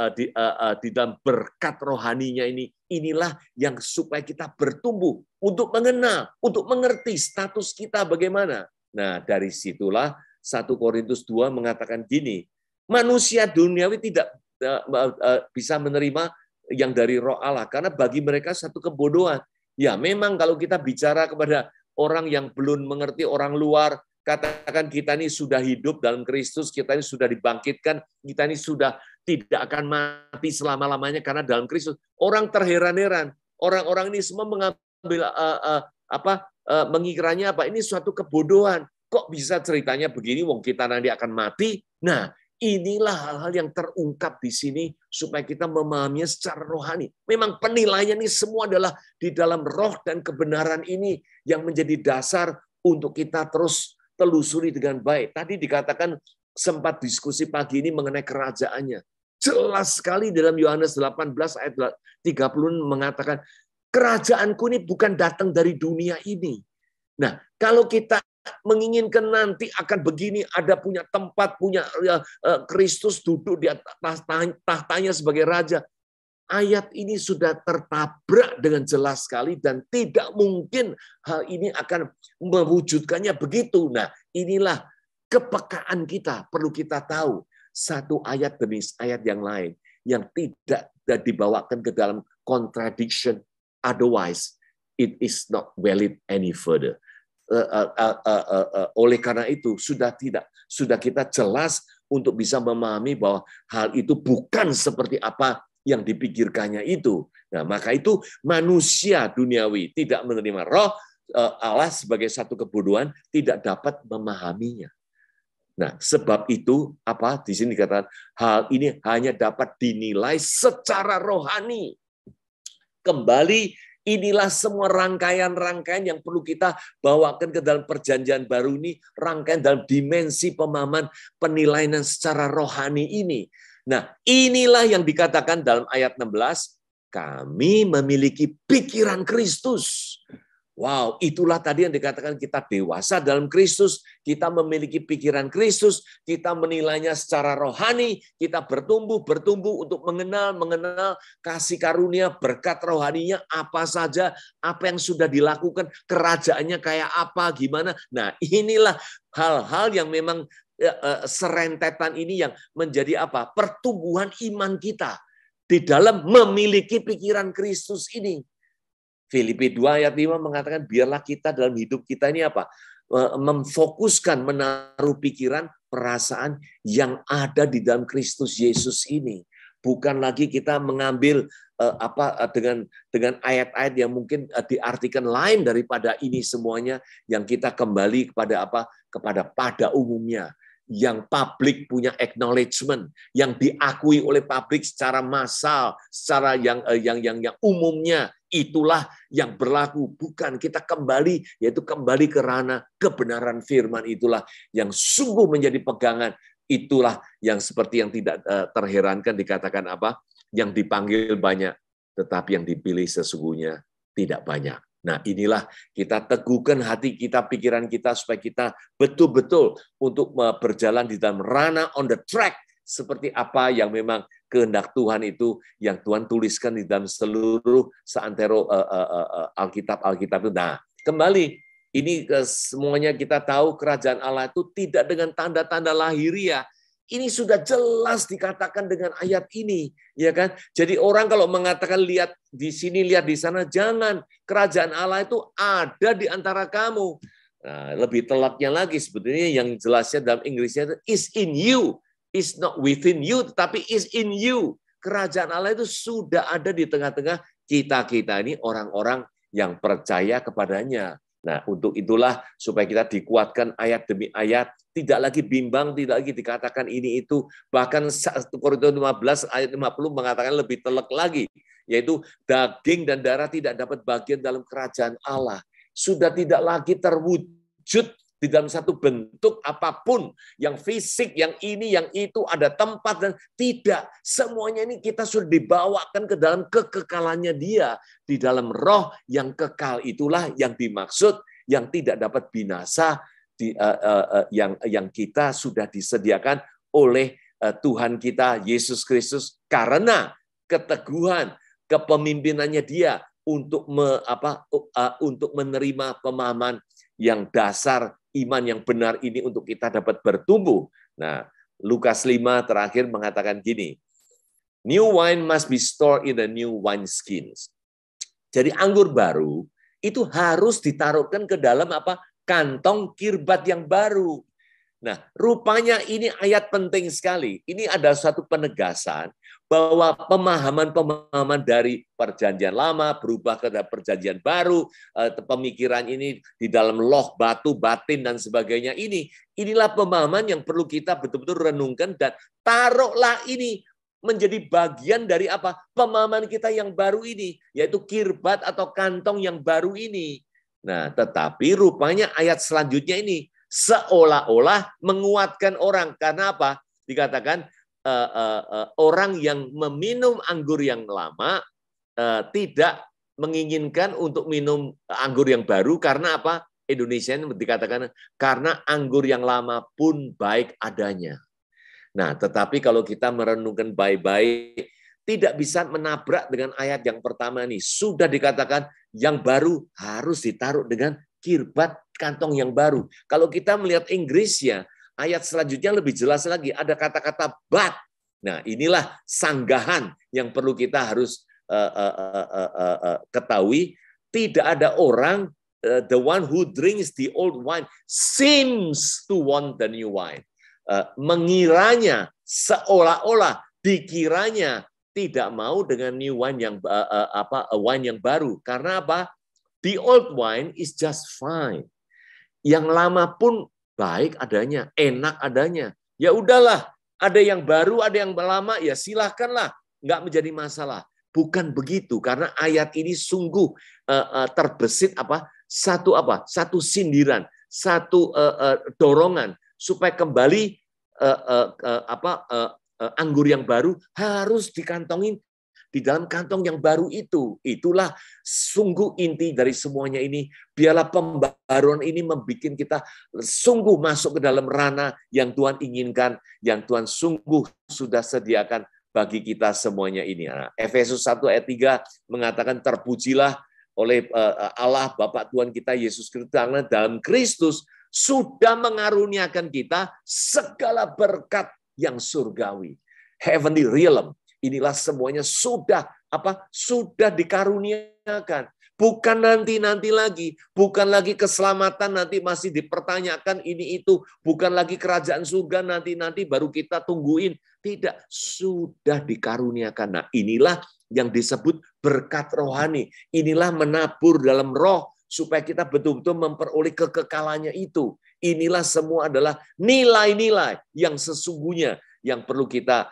berkat rohaninya ini. Inilah yang supaya kita bertumbuh untuk mengenal, untuk mengerti status kita bagaimana. Nah, dari situlah 1 Korintus 2 mengatakan gini, manusia duniawi tidak bisa menerima yang dari roh Allah, karena bagi mereka satu kebodohan. Ya, memang kalau kita bicara kepada orang yang belum mengerti, orang luar, katakan kita ini sudah hidup dalam Kristus, kita ini sudah dibangkitkan, kita ini sudah tidak akan mati selama-lamanya karena dalam Kristus. Orang terheran-heran, orang-orang ini semua mengambil mengikiranya ini suatu kebodohan. Kok bisa ceritanya begini, wong kita nanti akan mati? Nah, inilah hal-hal yang terungkap di sini supaya kita memahaminya secara rohani. Memang penilaian ini semua adalah di dalam roh dan kebenaran ini yang menjadi dasar untuk kita terus telusuri dengan baik. Tadi dikatakan sempat diskusi pagi ini mengenai kerajaannya. Jelas sekali dalam Yohanes 18 ayat 30 mengatakan, kerajaanku ini bukan datang dari dunia ini. Nah, kalau kita menginginkan nanti akan begini, ada punya tempat, punya Kristus duduk di atas tahtanya sebagai raja. Ayat ini sudah tertabrak dengan jelas sekali dan tidak mungkin hal ini akan mewujudkannya begitu. Nah, inilah kepekaan kita. Perlu kita tahu satu ayat demi ayat yang lain yang tidak dibawakan ke dalam contradiction. Otherwise, it is not valid any further. Oleh karena itu sudah kita jelas untuk bisa memahami bahwa hal itu bukan seperti apa yang dipikirkannya itu. Nah, maka itu manusia duniawi tidak menerima roh Allah sebagai satu kebodohan, tidak dapat memahaminya. Nah, sebab itu apa di sini dikatakan hal ini hanya dapat dinilai secara rohani. Kembali, inilah semua rangkaian-rangkaian yang perlu kita bawakan ke dalam perjanjian baru ini, rangkaian dalam dimensi pemahaman penilaian secara rohani ini. Nah, inilah yang dikatakan dalam ayat 16, kami memiliki pikiran Kristus. Wow, itulah tadi yang dikatakan kita dewasa dalam Kristus, kita memiliki pikiran Kristus, kita menilainya secara rohani, kita bertumbuh untuk mengenal kasih karunia, berkat rohaninya apa saja, apa yang sudah dilakukan, kerajaannya kayak apa, gimana. Nah, inilah hal-hal yang memang serentetan ini yang menjadi apa? Pertumbuhan iman kita di dalam memiliki pikiran Kristus ini. Filipi 2 ayat 5 mengatakan biarlah kita dalam hidup kita ini apa? Memfokuskan, menaruh pikiran, perasaan yang ada di dalam Kristus Yesus ini. Bukan lagi kita mengambil dengan ayat-ayat yang mungkin diartikan lain daripada ini semuanya, yang kita kembali kepada apa? Pada umumnya. Yang publik punya acknowledgement, yang diakui oleh publik secara massal, secara yang umumnya, itulah yang berlaku. Bukan kita kembali, yaitu kembali ke ranah kebenaran firman, itulah yang sungguh menjadi pegangan. Itulah yang seperti yang tidak terherankan dikatakan apa? Yang dipanggil banyak, tetapi yang dipilih sesungguhnya tidak banyak. Nah, inilah kita teguhkan hati kita, pikiran kita, supaya kita betul-betul untuk berjalan di dalam ranah on the track, seperti apa yang memang kehendak Tuhan itu, yang Tuhan tuliskan di dalam seluruh seantero Alkitab itu. Nah, kembali, ini semuanya kita tahu kerajaan Allah itu tidak dengan tanda-tanda lahiriah. Ini sudah jelas dikatakan dengan ayat ini, ya kan? Jadi orang kalau mengatakan lihat di sini, lihat di sana, jangan. Kerajaan Allah itu ada di antara kamu. Nah, lebih telaknya lagi sebetulnya yang jelasnya dalam Inggrisnya itu is in you, is not within you, tetapi is in you. Kerajaan Allah itu sudah ada di tengah-tengah kita ini, orang-orang yang percaya kepadanya. Nah, untuk itulah supaya kita dikuatkan ayat demi ayat, tidak lagi bimbang, tidak lagi dikatakan ini itu. Bahkan 1 Korintus 15 ayat 50 mengatakan lebih telak lagi, yaitu daging dan darah tidak dapat bagian dalam kerajaan Allah. Sudah tidak lagi terwujud di dalam satu bentuk apapun, yang fisik, yang ini, yang itu, ada tempat, dan tidak. Semuanya ini kita sudah dibawakan ke dalam kekekalannya Dia. Di dalam roh yang kekal itulah yang dimaksud, yang tidak dapat binasa, yang kita sudah disediakan oleh Tuhan kita, Yesus Kristus, karena keteguhan, kepemimpinannya Dia untuk menerima pemahaman yang dasar iman yang benar ini untuk kita dapat bertumbuh. Nah, Lukas 5 terakhir mengatakan gini, new wine must be stored in the new wine skins. Jadi anggur baru itu harus ditaruhkan ke dalam apa? Kantong kirbat yang baru. Nah, rupanya ini ayat penting sekali. Ini ada satu penegasan bahwa pemahaman dari perjanjian lama berubah ke perjanjian baru, pemikiran ini di dalam loh, batu, batin, dan sebagainya inilah pemahaman yang perlu kita betul-betul renungkan dan taruhlah ini menjadi bagian dari apa? Pemahaman kita yang baru ini, yaitu kirbat atau kantong yang baru ini. Nah, tetapi rupanya ayat selanjutnya ini seolah-olah menguatkan orang. Karena apa? Dikatakan orang yang meminum anggur yang lama tidak menginginkan untuk minum anggur yang baru. Karena apa? Indonesia ini dikatakan karena anggur yang lama pun baik adanya. Nah, tetapi kalau kita merenungkan baik-baik, tidak bisa menabrak dengan ayat yang pertama ini. Sudah dikatakan yang baru harus ditaruh dengan kirbat kantong yang baru. Kalau kita melihat Inggrisnya, ayat selanjutnya lebih jelas lagi. Ada kata-kata but. Nah, inilah sanggahan yang perlu kita harus ketahui. Tidak ada orang, the one who drinks the old wine seems to want the new wine. Mengiranya, seolah-olah dikiranya tidak mau dengan new wine wine yang baru. Karena apa? The old wine is just fine. Yang lama pun baik adanya, enak adanya. Ya udahlah, ada yang baru, ada yang lama, ya silahkanlah, nggak menjadi masalah. Bukan begitu, karena ayat ini sungguh terbesit satu sindiran, satu dorongan supaya kembali anggur yang baru harus dikantongin di dalam kantong yang baru itu. Itulah sungguh inti dari semuanya ini. Biarlah pembaruan ini membuat kita sungguh masuk ke dalam ranah yang Tuhan inginkan, yang Tuhan sungguh sudah sediakan bagi kita semuanya ini. Nah, Efesus 1 ayat 3 mengatakan terpujilah oleh Allah Bapa Tuhan kita Yesus Kristus, karena dalam Kristus sudah mengaruniakan kita segala berkat yang surgawi. Heavenly realm. Inilah semuanya sudah dikaruniakan. Bukan nanti lagi, bukan lagi keselamatan nanti masih dipertanyakan ini itu, bukan lagi kerajaan surga nanti baru kita tungguin. Tidak, sudah dikaruniakan. Nah, inilah yang disebut berkat rohani. Inilah menabur dalam roh supaya kita betul-betul memperoleh kekekalannya itu. Inilah semua adalah nilai-nilai yang sesungguhnya yang perlu kita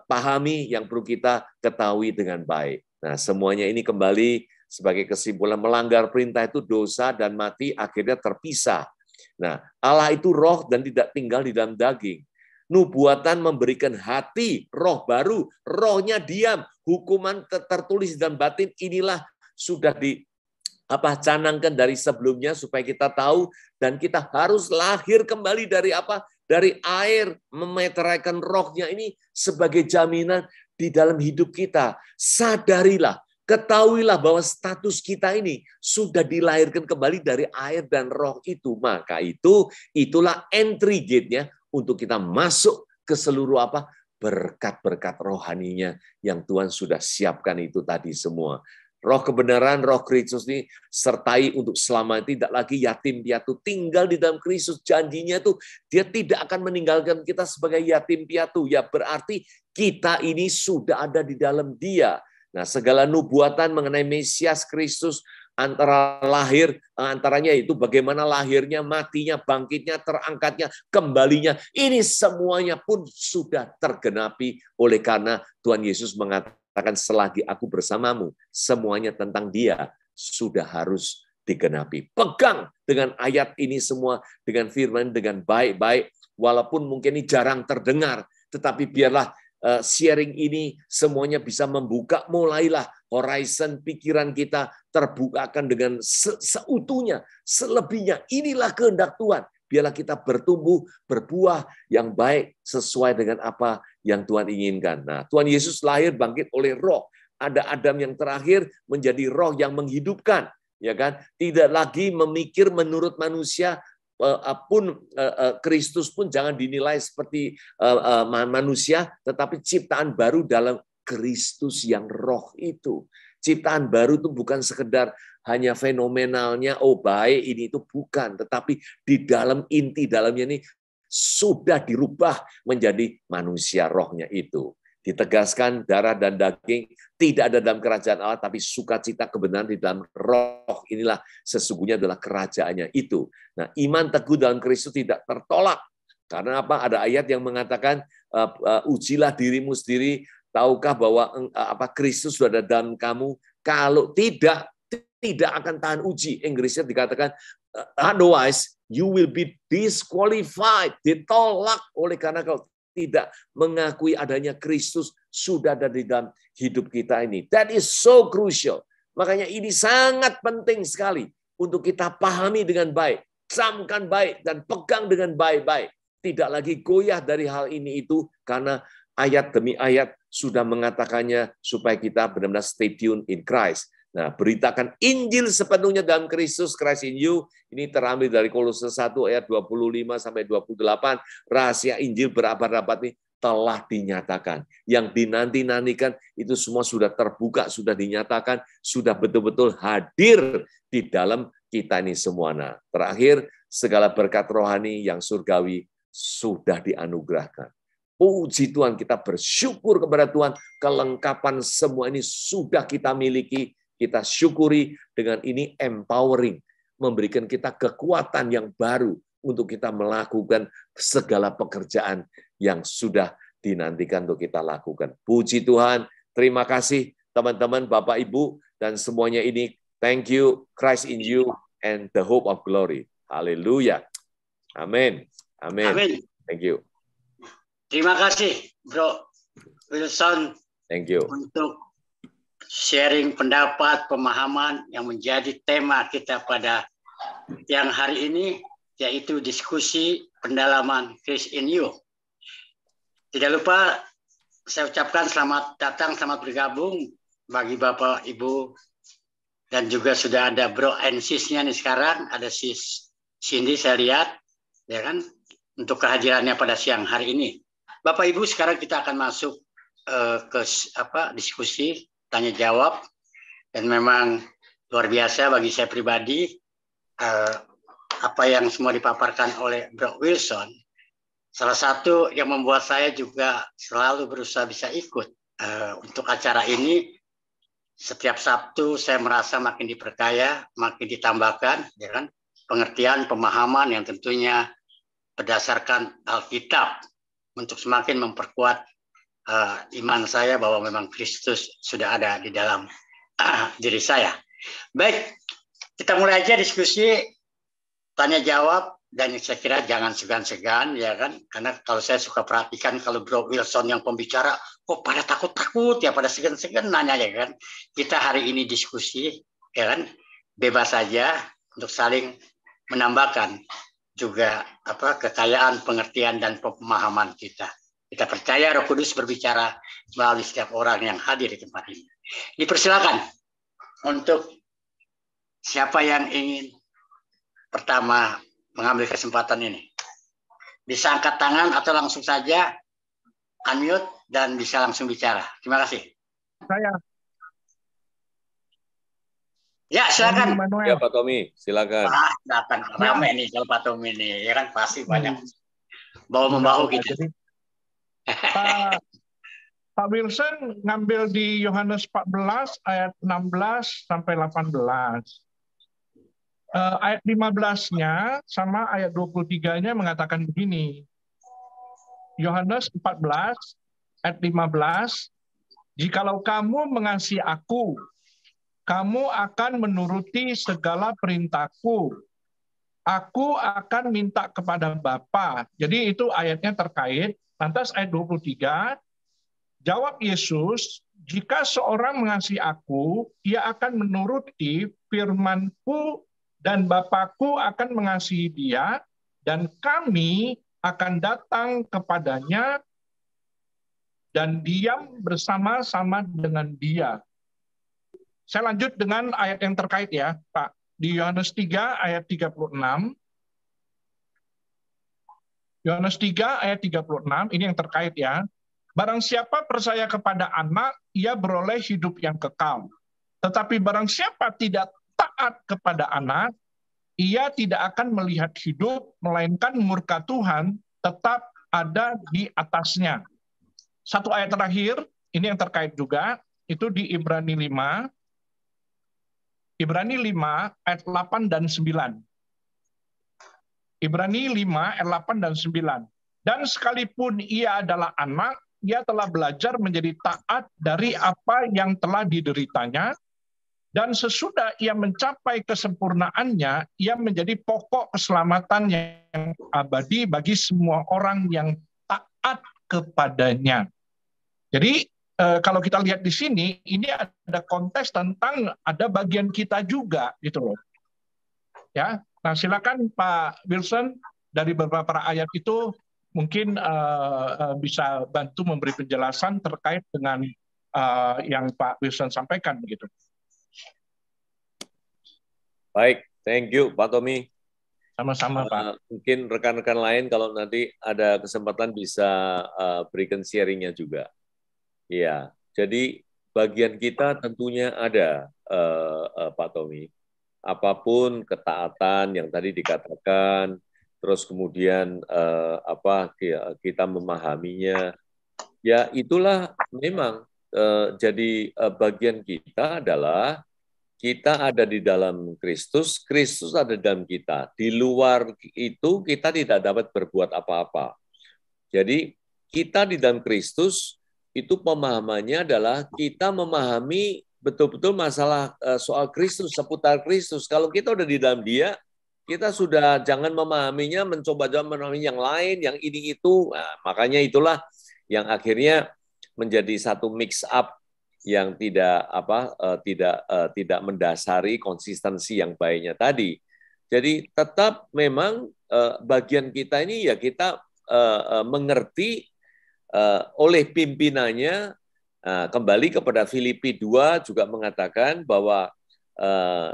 pahami, yang perlu kita ketahui dengan baik. Nah, semuanya ini kembali sebagai kesimpulan, melanggar perintah itu dosa dan mati akhirnya terpisah. Nah, Allah itu roh dan tidak tinggal di dalam daging. Nubuatan memberikan hati, roh baru, rohnya diam, hukuman tertulis dan batin inilah sudah canangkan dari sebelumnya supaya kita tahu, dan kita harus lahir kembali dari dari air, memeteraikan rohnya ini sebagai jaminan di dalam hidup kita. Sadarilah, ketahuilah bahwa status kita ini sudah dilahirkan kembali dari air dan roh itu. Maka itulah entry gate-nya untuk kita masuk ke seluruh berkat-berkat rohaninya yang Tuhan sudah siapkan itu tadi semua. Roh kebenaran, roh Kristus ini sertai untuk selama, tidak lagi yatim piatu, tinggal di dalam Kristus. Janjinya itu dia tidak akan meninggalkan kita sebagai yatim piatu. Ya berarti kita ini sudah ada di dalam Dia. Nah, segala nubuatan mengenai Mesias Kristus antaranya itu bagaimana lahirnya, matinya, bangkitnya, terangkatnya, kembalinya. Ini semuanya pun sudah tergenapi oleh karena Tuhan Yesus mengatakan selagi aku bersamamu, semuanya tentang Dia sudah harus digenapi. Pegang dengan ayat ini semua, dengan firman, dengan baik-baik, walaupun mungkin ini jarang terdengar, tetapi biarlah sharing ini semuanya bisa membuka, mulailah horizon pikiran kita terbukakan dengan seutuhnya, selebihnya. Inilah kehendak Tuhan. Biarlah kita bertumbuh, berbuah yang baik sesuai dengan apa yang Tuhan inginkan. Nah, Tuhan Yesus lahir bangkit oleh roh. Ada Adam yang terakhir menjadi roh yang menghidupkan, ya kan? Tidak lagi memikir menurut manusia, Kristus pun jangan dinilai seperti manusia, tetapi ciptaan baru dalam Kristus yang roh itu. Ciptaan baru itu bukan sekedar hanya fenomenalnya, oh baik ini itu, bukan, tetapi di dalam inti dalamnya ini sudah dirubah menjadi manusia rohnya itu. Ditegaskan darah dan daging tidak ada dalam kerajaan Allah, tapi sukacita kebenaran di dalam roh inilah sesungguhnya adalah kerajaannya itu. Nah, iman teguh dalam Kristus tidak tertolak. Karena apa? Ada ayat yang mengatakan ujilah dirimu sendiri, tahukah bahwa Kristus sudah ada dalam kamu? Kalau tidak akan tahan uji. Inggrisnya dikatakan otherwise you will be disqualified, ditolak oleh karena kalau tidak mengakui adanya Kristus sudah ada di dalam hidup kita ini. That is so crucial. Makanya ini sangat penting sekali untuk kita pahami dengan baik, camkan baik, dan pegang dengan baik-baik. Tidak lagi goyah dari hal ini itu, karena ayat demi ayat sudah mengatakannya supaya kita benar-benar stay tune in Christ. Nah, beritakan Injil sepenuhnya dalam Kristus, Christ in you. Ini terambil dari Kolose 1 ayat 25 sampai 28. Rahasia Injil berabad-abad ini telah dinyatakan. Yang dinanti-nantikan itu semua sudah terbuka, sudah dinyatakan, sudah betul-betul hadir di dalam kita ini semua. Nah, terakhir, segala berkat rohani yang surgawi sudah dianugerahkan. Puji Tuhan, kita bersyukur kepada Tuhan, kelengkapan semua ini sudah kita miliki. Kita syukuri dengan ini empowering, memberikan kita kekuatan yang baru untuk kita melakukan segala pekerjaan yang sudah dinantikan untuk kita lakukan. Puji Tuhan, terima kasih teman-teman, Bapak, Ibu, dan semuanya ini. Thank you, Christ in you, and the hope of glory. Haleluya. Amin. Amin. Amin. Thank you. Terima kasih, Bro Wilson. Thank you. Untuk sharing pendapat, pemahaman yang menjadi tema kita pada yang hari ini, yaitu diskusi pendalaman Christ in you. Tidak lupa saya ucapkan selamat datang, selamat bergabung bagi Bapak, Ibu, dan juga sudah ada Bro and Sis-nya nih sekarang, ada Sis Cindy saya lihat, ya kan, untuk kehadirannya pada siang hari ini. Bapak Ibu, sekarang kita akan masuk ke diskusi tanya jawab, dan memang luar biasa bagi saya pribadi apa yang semua dipaparkan oleh Bro Wilson. Salah satu yang membuat saya juga selalu berusaha bisa ikut untuk acara ini. Setiap Sabtu saya merasa makin diperkaya, makin ditambahkan, ya kan, pengertian, pemahaman yang tentunya berdasarkan Alkitab untuk semakin memperkuat iman saya bahwa memang Kristus sudah ada di dalam diri saya. Baik, kita mulai aja diskusi tanya jawab, dan saya kira jangan segan-segan, ya kan, karena kalau saya suka perhatikan kalau Bro Wilson yang pembicara kok pada takut-takut ya, pada segan-segan nanya, ya kan. Kita hari ini diskusi, ya kan, bebas saja untuk saling menambahkan juga kekayaan, pengertian, dan pemahaman kita. Kita percaya Roh Kudus berbicara melalui setiap orang yang hadir di tempat ini. Dipersilakan untuk siapa yang ingin pertama mengambil kesempatan ini. Bisa angkat tangan atau langsung saja unmute dan bisa langsung bicara. Terima kasih. Saya. Ya, silakan. Ya, Pak Tommy, silakan. Wah, datang ramai nih kalau Pak Tommy ini, ya kan, pasti banyak bahu-membahu gitu. Pak Wilson ngambil di Yohanes 14 ayat 16 sampai 18. Ayat 15-nya sama ayat 23-nya mengatakan begini. Yohanes 14 ayat 15, jikalau kamu mengasihi aku, kamu akan menuruti segala perintahku. Aku akan minta kepada Bapa. Jadi itu ayatnya terkait. Lantas ayat 23, jawab Yesus, jika seorang mengasihi aku, ia akan menuruti firman-Ku, dan Bapa-Ku akan mengasihi dia, dan kami akan datang kepadanya dan diam bersama-sama dengan dia. Saya lanjut dengan ayat yang terkait ya, Pak. Di Yohanes 3 ayat 36. Yohanes 3 ayat 36, ini yang terkait ya. Barang siapa percaya kepada anak, ia beroleh hidup yang kekal. Tetapi barang siapa tidak taat kepada anak, ia tidak akan melihat hidup, melainkan murka Tuhan tetap ada di atasnya. Satu ayat terakhir, ini yang terkait juga, itu di Ibrani 5. Ibrani 5 ayat 8 dan 9. Ibrani 5 ayat 8 dan 9. Dan sekalipun ia adalah anak, ia telah belajar menjadi taat dari apa yang telah dideritanya, dan sesudah ia mencapai kesempurnaannya, ia menjadi pokok keselamatan yang abadi bagi semua orang yang taat kepadanya. Jadi kalau kita lihat di sini, ini ada konteks tentang ada bagian kita juga, gitu loh. Ya, nah silakan Pak Wilson dari beberapa ayat itu mungkin bisa bantu memberi penjelasan terkait dengan yang Pak Wilson sampaikan, begitu. Baik, thank you Pak Tommy. Sama-sama Pak. Mungkin rekan-rekan lain kalau nanti ada kesempatan bisa berikan sharingnya juga. Ya, jadi bagian kita tentunya ada Pak Tommy. Apapun ketaatan yang tadi dikatakan, terus kemudian kita memahaminya, ya itulah memang jadi bagian kita adalah kita ada di dalam Kristus, Kristus ada di dalam kita. Di luar itu kita tidak dapat berbuat apa-apa. Jadi kita di dalam Kristus itu pemahamannya adalah kita memahami betul-betul masalah soal Kristus, seputar Kristus. Kalau kita udah di dalam Dia, kita sudah jangan memahaminya, mencoba memahami yang lain, yang ini itu. Nah, makanya itulah yang akhirnya menjadi satu mix up yang tidak mendasari konsistensi yang baiknya tadi. Jadi tetap memang bagian kita ini ya kita mengerti oleh pimpinannya. Kembali kepada Filipi 2 juga mengatakan bahwa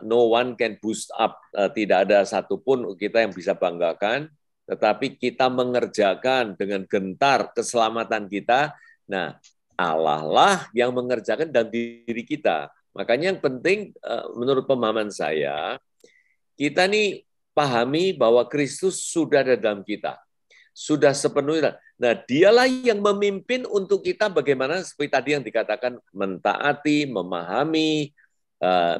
no one can boost up, tidak ada satupun kita yang bisa banggakan, tetapi kita mengerjakan dengan gentar keselamatan kita. Nah, Allah lah yang mengerjakan dalam diri kita. Makanya yang penting menurut pemahaman saya, kita nih pahami bahwa Kristus sudah ada dalam kita. Sudah sepenuhnya. Nah, dialah yang memimpin untuk kita bagaimana seperti tadi yang dikatakan mentaati, memahami,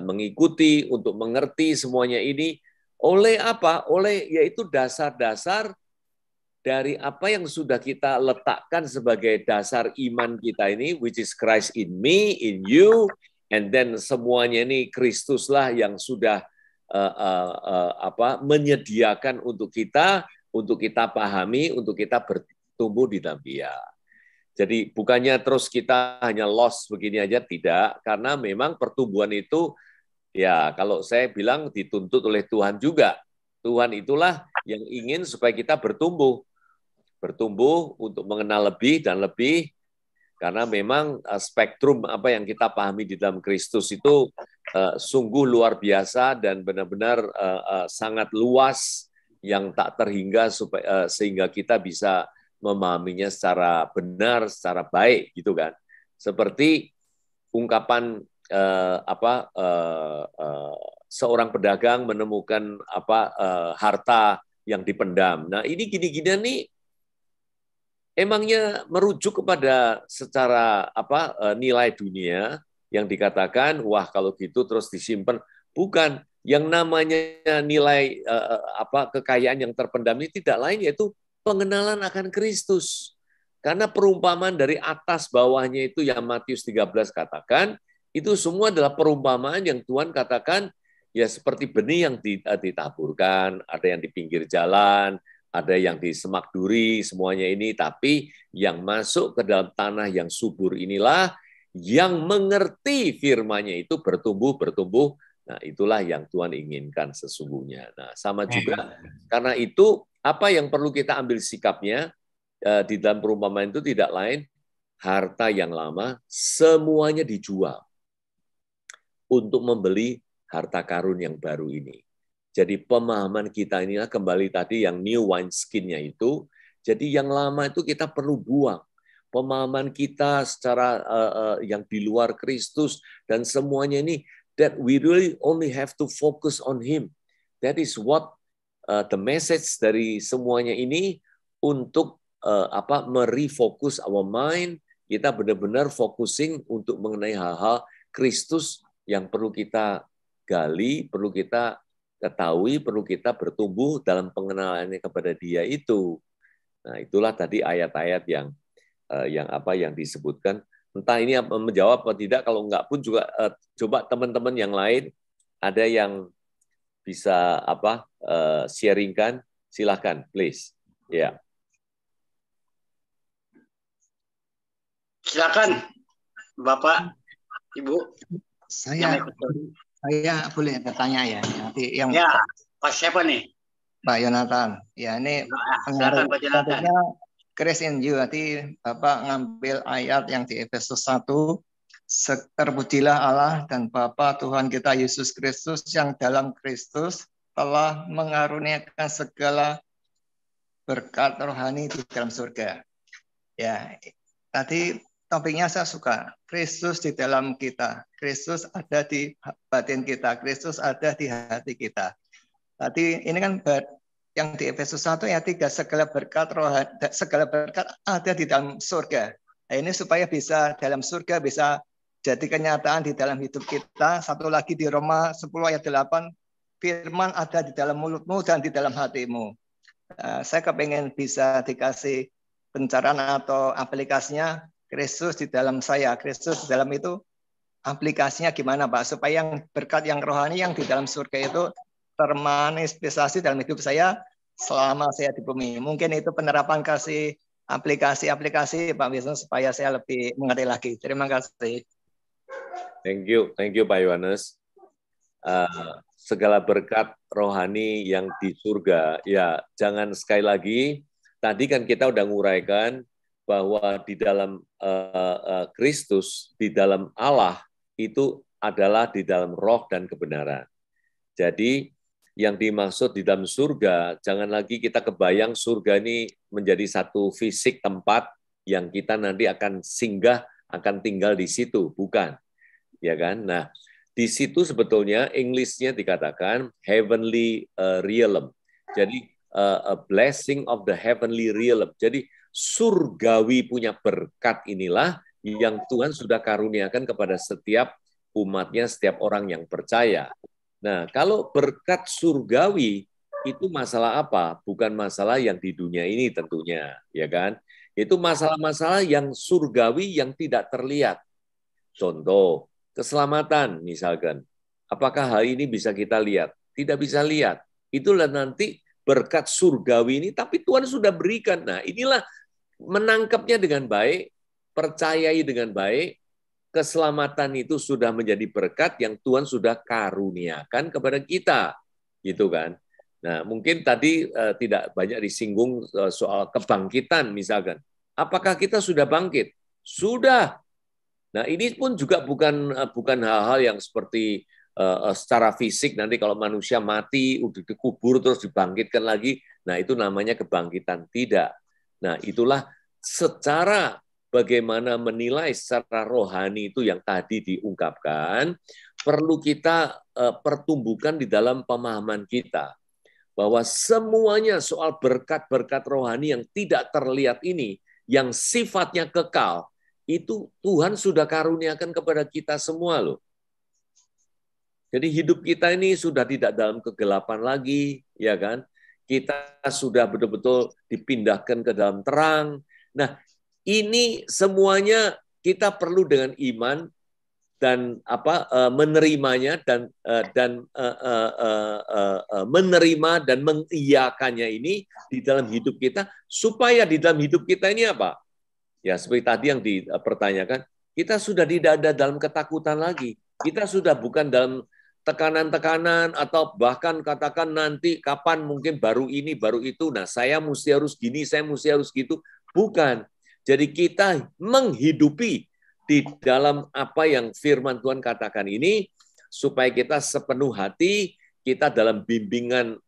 mengikuti, untuk mengerti semuanya ini. Oleh apa? Oleh yaitu dasar-dasar dari apa yang sudah kita letakkan sebagai dasar iman kita ini, which is Christ in me, in you, and then semuanya ini Kristuslah yang sudah menyediakan untuk kita pahami, untuk kita bertumbuh di dalam Dia. Jadi bukannya terus kita hanya lost begini aja, tidak. Karena memang pertumbuhan itu, ya kalau saya bilang dituntut oleh Tuhan juga. Tuhan itulah yang ingin supaya kita bertumbuh. Bertumbuh untuk mengenal lebih dan lebih. Karena memang spektrum apa yang kita pahami di dalam Kristus itu sungguh luar biasa dan benar-benar sangat luas, yang tak terhingga sehingga kita bisa memahaminya secara benar, secara baik, gitu kan. Seperti ungkapan seorang pedagang menemukan harta yang dipendam. Nah, ini gini-gini nih emangnya merujuk kepada secara nilai dunia yang dikatakan wah kalau gitu terus disimpan. Bukan. Yang namanya nilai kekayaan yang terpendam ini tidak lain yaitu pengenalan akan Kristus. Karena perumpamaan dari atas bawahnya itu yang Matius 13 katakan, itu semua adalah perumpamaan yang Tuhan katakan ya seperti benih yang ditaburkan, ada yang di pinggir jalan, ada yang di semak duri, semuanya ini, tapi yang masuk ke dalam tanah yang subur inilah yang mengerti firman-Nya itu bertumbuh. Nah, itulah yang Tuhan inginkan sesungguhnya. Nah, sama juga karena itu apa yang perlu kita ambil sikapnya di dalam perumpamaan itu tidak lain harta yang lama semuanya dijual untuk membeli harta karun yang baru ini. Jadi pemahaman kita inilah kembali tadi yang new wine skin-nya itu. Jadi yang lama itu kita perlu buang. Pemahaman kita secara yang di luar Kristus dan semuanya ini, that we really only have to focus on Him. That is what the message dari semuanya ini untuk merefocus our mind. Kita benar-benar focusing untuk mengenai hal-hal Kristus yang perlu kita gali, perlu kita ketahui, perlu kita bertumbuh dalam pengenalannya kepada Dia itu. Nah, itulah tadi ayat-ayat yang disebutkan. Entah ini menjawab atau tidak, kalau enggak pun juga coba teman-teman yang lain ada yang bisa sharingkan, silakan, please. Ya. Silakan, Bapak, Ibu. Saya boleh bertanya ya. Nanti yang Pak siapa nih? Pak Yonatan. Ya, ini silakan Pak Yonatan. Grace in you, nanti Bapak ngambil ayat yang di Efesus 1, terpujilah Allah dan Bapa Tuhan kita Yesus Kristus yang dalam Kristus telah mengaruniakan segala berkat rohani di dalam surga. Ya, tadi topiknya saya suka. Kristus di dalam kita, Kristus ada di batin kita, Kristus ada di hati kita. Tadi ini kan yang di Efesus 1 ayat 3, segala berkat ada di dalam surga. Nah, ini supaya bisa dalam surga bisa jadi kenyataan di dalam hidup kita. Satu lagi di Roma 10 ayat 8, firman ada di dalam mulutmu dan di dalam hatimu. Saya kepengen bisa dikasih pencerahan atau aplikasinya, Kristus di dalam saya. Kristus di dalam itu aplikasinya gimana Pak? Supaya yang berkat yang rohani yang di dalam surga itu termanifestasi dalam hidup saya selama saya di bumi. Mungkin itu penerapan kasih aplikasi Pak Wisnu supaya saya lebih mengerti lagi. Terima kasih. Thank you Pak Yohanes. Segala berkat rohani yang di surga, ya jangan sekali lagi. Tadi kan kita udah nguraikan bahwa di dalam Kristus, di dalam Allah itu adalah di dalam roh dan kebenaran. Jadi yang dimaksud di dalam surga, jangan lagi kita kebayang surga ini menjadi satu fisik tempat yang kita nanti akan singgah, akan tinggal di situ, bukan. Ya kan? Nah, di situ sebetulnya English-nya dikatakan heavenly realm. Jadi a blessing of the heavenly realm. Jadi surgawi punya berkat inilah yang Tuhan sudah karuniakan kepada setiap umatnya, setiap orang yang percaya. Nah, kalau berkat surgawi itu masalah apa? Bukan masalah yang di dunia ini tentunya, ya kan? Itu masalah-masalah yang surgawi yang tidak terlihat. Contoh, keselamatan misalkan. Apakah hal ini bisa kita lihat? Tidak bisa lihat. Itulah nanti berkat surgawi ini, tapi Tuhan sudah berikan. Nah, inilah menangkapnya dengan baik, percayai dengan baik, keselamatan itu sudah menjadi berkat yang Tuhan sudah karuniakan kepada kita. Gitu kan. Nah, mungkin tadi tidak banyak disinggung soal kebangkitan misalkan. Apakah kita sudah bangkit? Sudah. Nah, ini pun juga bukan hal-hal yang seperti secara fisik nanti kalau manusia mati udah dikubur terus dibangkitkan lagi. Nah, itu namanya kebangkitan. Tidak. Nah, itulah secara bagaimana menilai secara rohani itu yang tadi diungkapkan, perlu kita pertumbuhkan di dalam pemahaman kita bahwa semuanya soal berkat-berkat rohani yang tidak terlihat ini, yang sifatnya kekal, itu Tuhan sudah karuniakan kepada kita semua loh. Jadi hidup kita ini sudah tidak dalam kegelapan lagi, ya kan? Kita sudah betul-betul dipindahkan ke dalam terang. Nah, ini semuanya kita perlu dengan iman dan menerimanya dan menerima dan mengiyakannya ini di dalam hidup kita, supaya di dalam hidup kita ini apa? Ya, seperti tadi yang dipertanyakan, kita sudah tidak ada dalam ketakutan lagi. Kita sudah bukan dalam tekanan-tekanan atau bahkan katakan nanti kapan mungkin baru ini, baru itu. Nah, saya mesti harus gini, saya mesti harus gitu. Bukan. Jadi kita menghidupi di dalam apa yang firman Tuhan katakan ini, supaya kita sepenuh hati, kita dalam bimbingan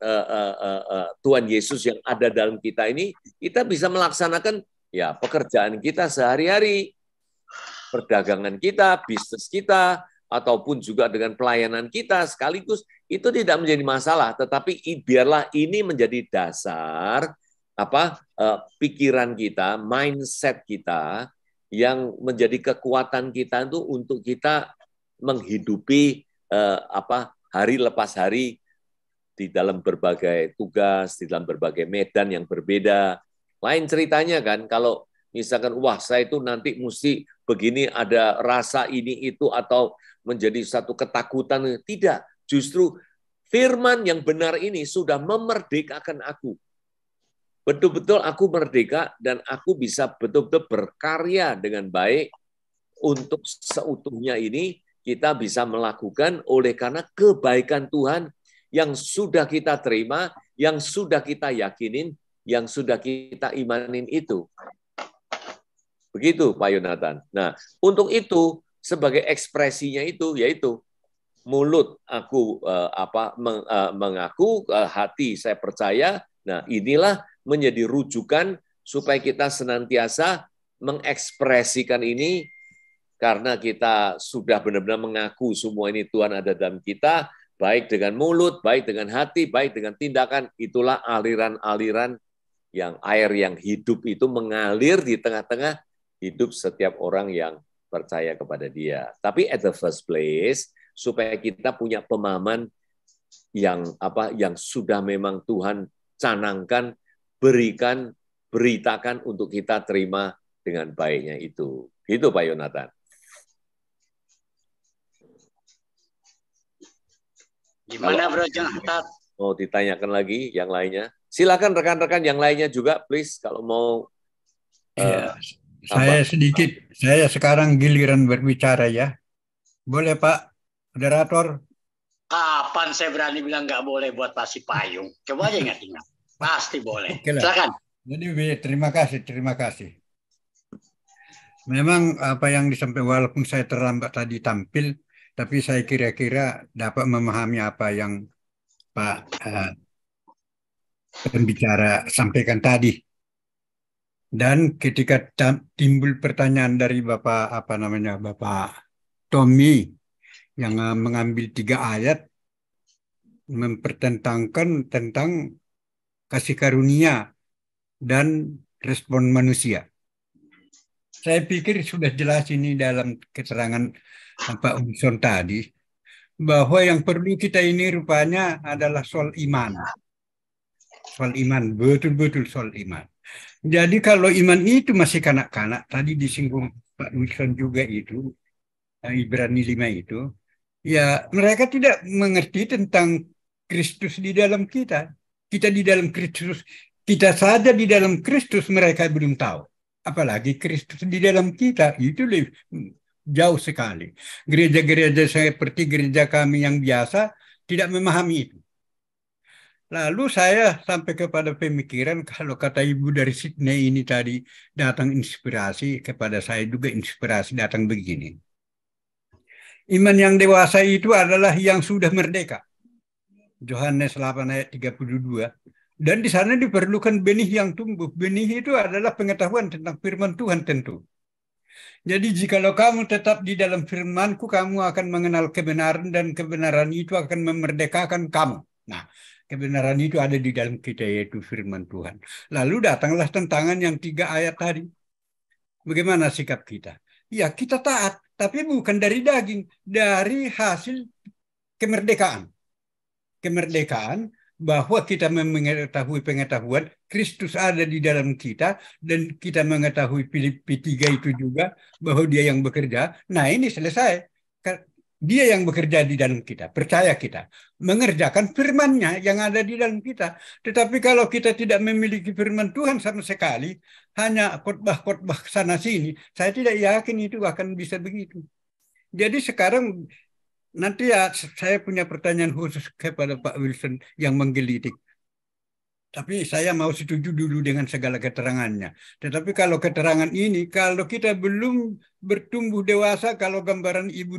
Tuhan Yesus yang ada dalam kita ini, kita bisa melaksanakan ya pekerjaan kita sehari-hari, perdagangan kita, bisnis kita, ataupun juga dengan pelayanan kita sekaligus, itu tidak menjadi masalah. Tetapi biarlah ini menjadi dasar pikiran kita, mindset kita, yang menjadi kekuatan kita itu untuk kita menghidupi hari lepas hari di dalam berbagai tugas, di dalam berbagai medan yang berbeda. Lain ceritanya kan, kalau misalkan, wah saya itu nanti mesti begini, ada rasa ini itu, atau menjadi satu ketakutan. Tidak, justru firman yang benar ini sudah memerdekakan aku. Betul-betul aku merdeka dan aku bisa betul-betul berkarya dengan baik untuk seutuhnya ini kita bisa melakukan oleh karena kebaikan Tuhan yang sudah kita terima, yang sudah kita yakinin, yang sudah kita imanin itu. Begitu Pak Yonatan. Nah, untuk itu sebagai ekspresinya itu yaitu mulut aku mengaku, hati saya percaya. Nah, inilah menjadi rujukan supaya kita senantiasa mengekspresikan ini, karena kita sudah benar-benar mengaku semua ini Tuhan ada dalam kita, baik dengan mulut, baik dengan hati, baik dengan tindakan. Itulah aliran-aliran yang air yang hidup itu mengalir di tengah-tengah hidup setiap orang yang percaya kepada dia. Tapi at the first place, supaya kita punya pemahaman yang sudah memang Tuhan canangkan, berikan, beritakan untuk kita terima dengan baiknya itu. Gitu Pak Yonatan. Gimana Bro Jonathan? Mau ditanyakan lagi yang lainnya? Silakan rekan-rekan yang lainnya juga, please, kalau mau. Saya sekarang giliran berbicara ya. Boleh Pak Moderator? Kapan saya berani bilang nggak boleh buat Pak Sipayung? Coba aja ingat-ingat. Pasti boleh. Oke lah. Silakan. Jadi terima kasih. Memang apa yang disampaikan, walaupun saya terlambat tadi tampil, tapi saya kira-kira dapat memahami apa yang Pak pembicara sampaikan tadi. Dan ketika timbul pertanyaan dari Bapak Tommy yang mengambil 3 ayat mempertentangkan tentang kasih karunia dan respon manusia. Saya pikir sudah jelas ini dalam keterangan Pak Wilson tadi, bahwa yang perlu kita ini rupanya adalah soal iman. Soal iman, betul-betul soal iman. Jadi kalau iman itu masih kanak-kanak, tadi disinggung Pak Wilson juga itu, Ibrani 5 itu, ya mereka tidak mengerti tentang Kristus di dalam kita. Kita di dalam Kristus, kita saja di dalam Kristus mereka belum tahu. Apalagi Kristus di dalam kita, itu lebih jauh sekali. Gereja-gereja seperti gereja kami yang biasa tidak memahami itu. Lalu saya sampai kepada pemikiran, kalau kata Ibu dari Sydney ini tadi datang inspirasi, kepada saya juga inspirasi datang begini. Iman yang dewasa itu adalah yang sudah merdeka. Yohanes 8 ayat 32. Dan di sana diperlukan benih yang tumbuh. Benih itu adalah pengetahuan tentang firman Tuhan tentu. Jadi jikalau kamu tetap di dalam firman-Ku, kamu akan mengenal kebenaran dan kebenaran itu akan memerdekakan kamu. Nah, kebenaran itu ada di dalam kita, yaitu firman Tuhan. Lalu datanglah tentangan yang 3 ayat tadi. Bagaimana sikap kita? Ya, kita taat, tapi bukan dari daging, dari hasil kemerdekaan. Kemerdekaan bahwa kita mengetahui pengetahuan Kristus ada di dalam kita, dan kita mengetahui Filipi 3 itu juga bahwa dia yang bekerja. Nah, ini selesai. Dia yang bekerja di dalam kita, percaya kita, mengerjakan firman-Nya yang ada di dalam kita. Tetapi kalau kita tidak memiliki firman Tuhan sama sekali, hanya khotbah-khotbah sana-sini, saya tidak yakin itu akan bisa begitu. Jadi sekarang, nanti ya saya punya pertanyaan khusus kepada Pak Wilson yang menggelitik. Tapi saya mau setuju dulu dengan segala keterangannya. Tetapi kalau keterangan ini, kalau kita belum bertumbuh dewasa, kalau gambaran Ibu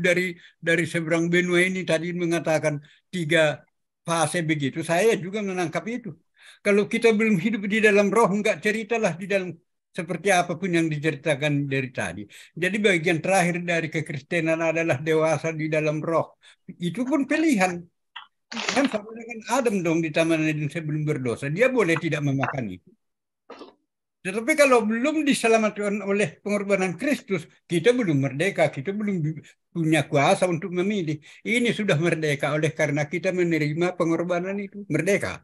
dari seberang benua ini tadi mengatakan 3 fase begitu, saya juga menangkap itu. Kalau kita belum hidup di dalam roh, enggak ceritalah di dalam seperti apapun yang diceritakan dari tadi. Jadi bagian terakhir dari kekristenan adalah dewasa di dalam roh. Itu pun pilihan. Kan sama dengan Adam dong di Taman Eden sebelum berdosa. Dia boleh tidak memakan itu. Tetapi kalau belum diselamatkan oleh pengorbanan Kristus, kita belum merdeka, kita belum punya kuasa untuk memilih. Ini sudah merdeka oleh karena kita menerima pengorbanan itu. Merdeka.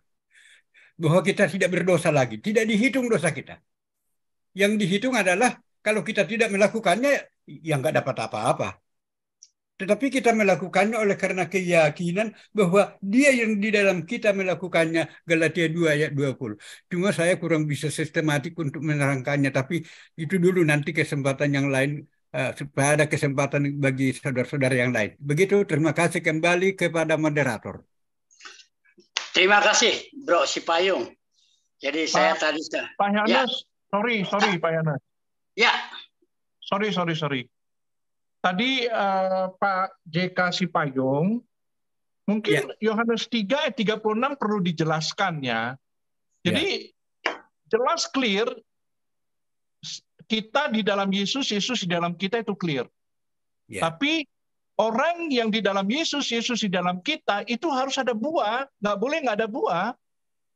Bahwa kita tidak berdosa lagi. Tidak dihitung dosa kita. Yang dihitung adalah kalau kita tidak melakukannya, ya nggak dapat apa-apa. Tetapi kita melakukannya oleh karena keyakinan bahwa dia yang di dalam kita melakukannya. Galatia 2 ayat 20. Cuma saya kurang bisa sistematik untuk menerangkannya. Tapi itu dulu, nanti kesempatan yang lain. Supaya ada kesempatan bagi saudara-saudara yang lain. Begitu, terima kasih kembali kepada moderator. Terima kasih Bro Sipayung. Jadi saya tadi Pak Yohanes, sorry Pak Yohanes. Ya. Sorry. Tadi Pak JK Sipayung, mungkin Yohanes 3 ayat 36 perlu dijelaskan ya. Jadi jelas clear, kita di dalam Yesus, Yesus di dalam kita itu clear. Tapi orang yang di dalam Yesus, Yesus di dalam kita itu harus ada buah, nggak boleh nggak ada buah.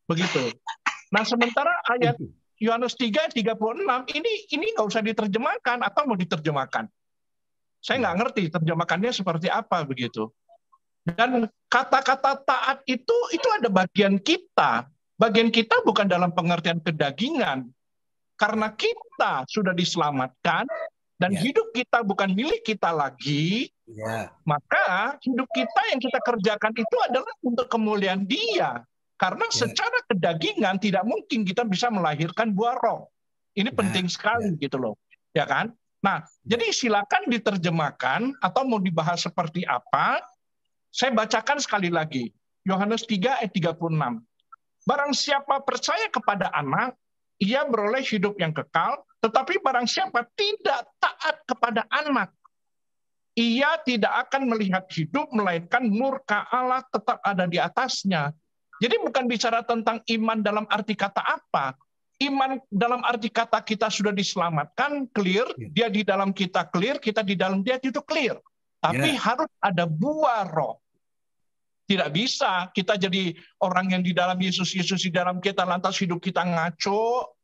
Begitu. Nah sementara ayat Yohanes 3 ayat 36 ini nggak usah diterjemahkan atau mau diterjemahkan. Saya nggak ngerti terjemahkannya seperti apa begitu. Dan kata-kata taat itu ada bagian kita. Bagian kita bukan dalam pengertian kedagingan. Karena kita sudah diselamatkan dan hidup kita bukan milik kita lagi, maka hidup kita yang kita kerjakan itu adalah untuk kemuliaan Dia. Karena secara kedagingan tidak mungkin kita bisa melahirkan buah roh. Ini penting sekali gitu loh. Ya kan? Nah, jadi silakan diterjemahkan atau mau dibahas seperti apa. Saya bacakan sekali lagi. Yohanes 3 ayat 36. Barang siapa percaya kepada anak, ia beroleh hidup yang kekal, tetapi barang siapa tidak taat kepada anak, ia tidak akan melihat hidup, melainkan murka Allah tetap ada di atasnya. Jadi bukan bicara tentang iman dalam arti kata apa. Iman dalam arti kata kita sudah diselamatkan, clear, dia di dalam kita clear, kita di dalam dia itu clear. Tapi harus ada buah roh. Tidak bisa kita jadi orang yang di dalam Yesus, Yesus di dalam kita, lantas hidup kita ngaco.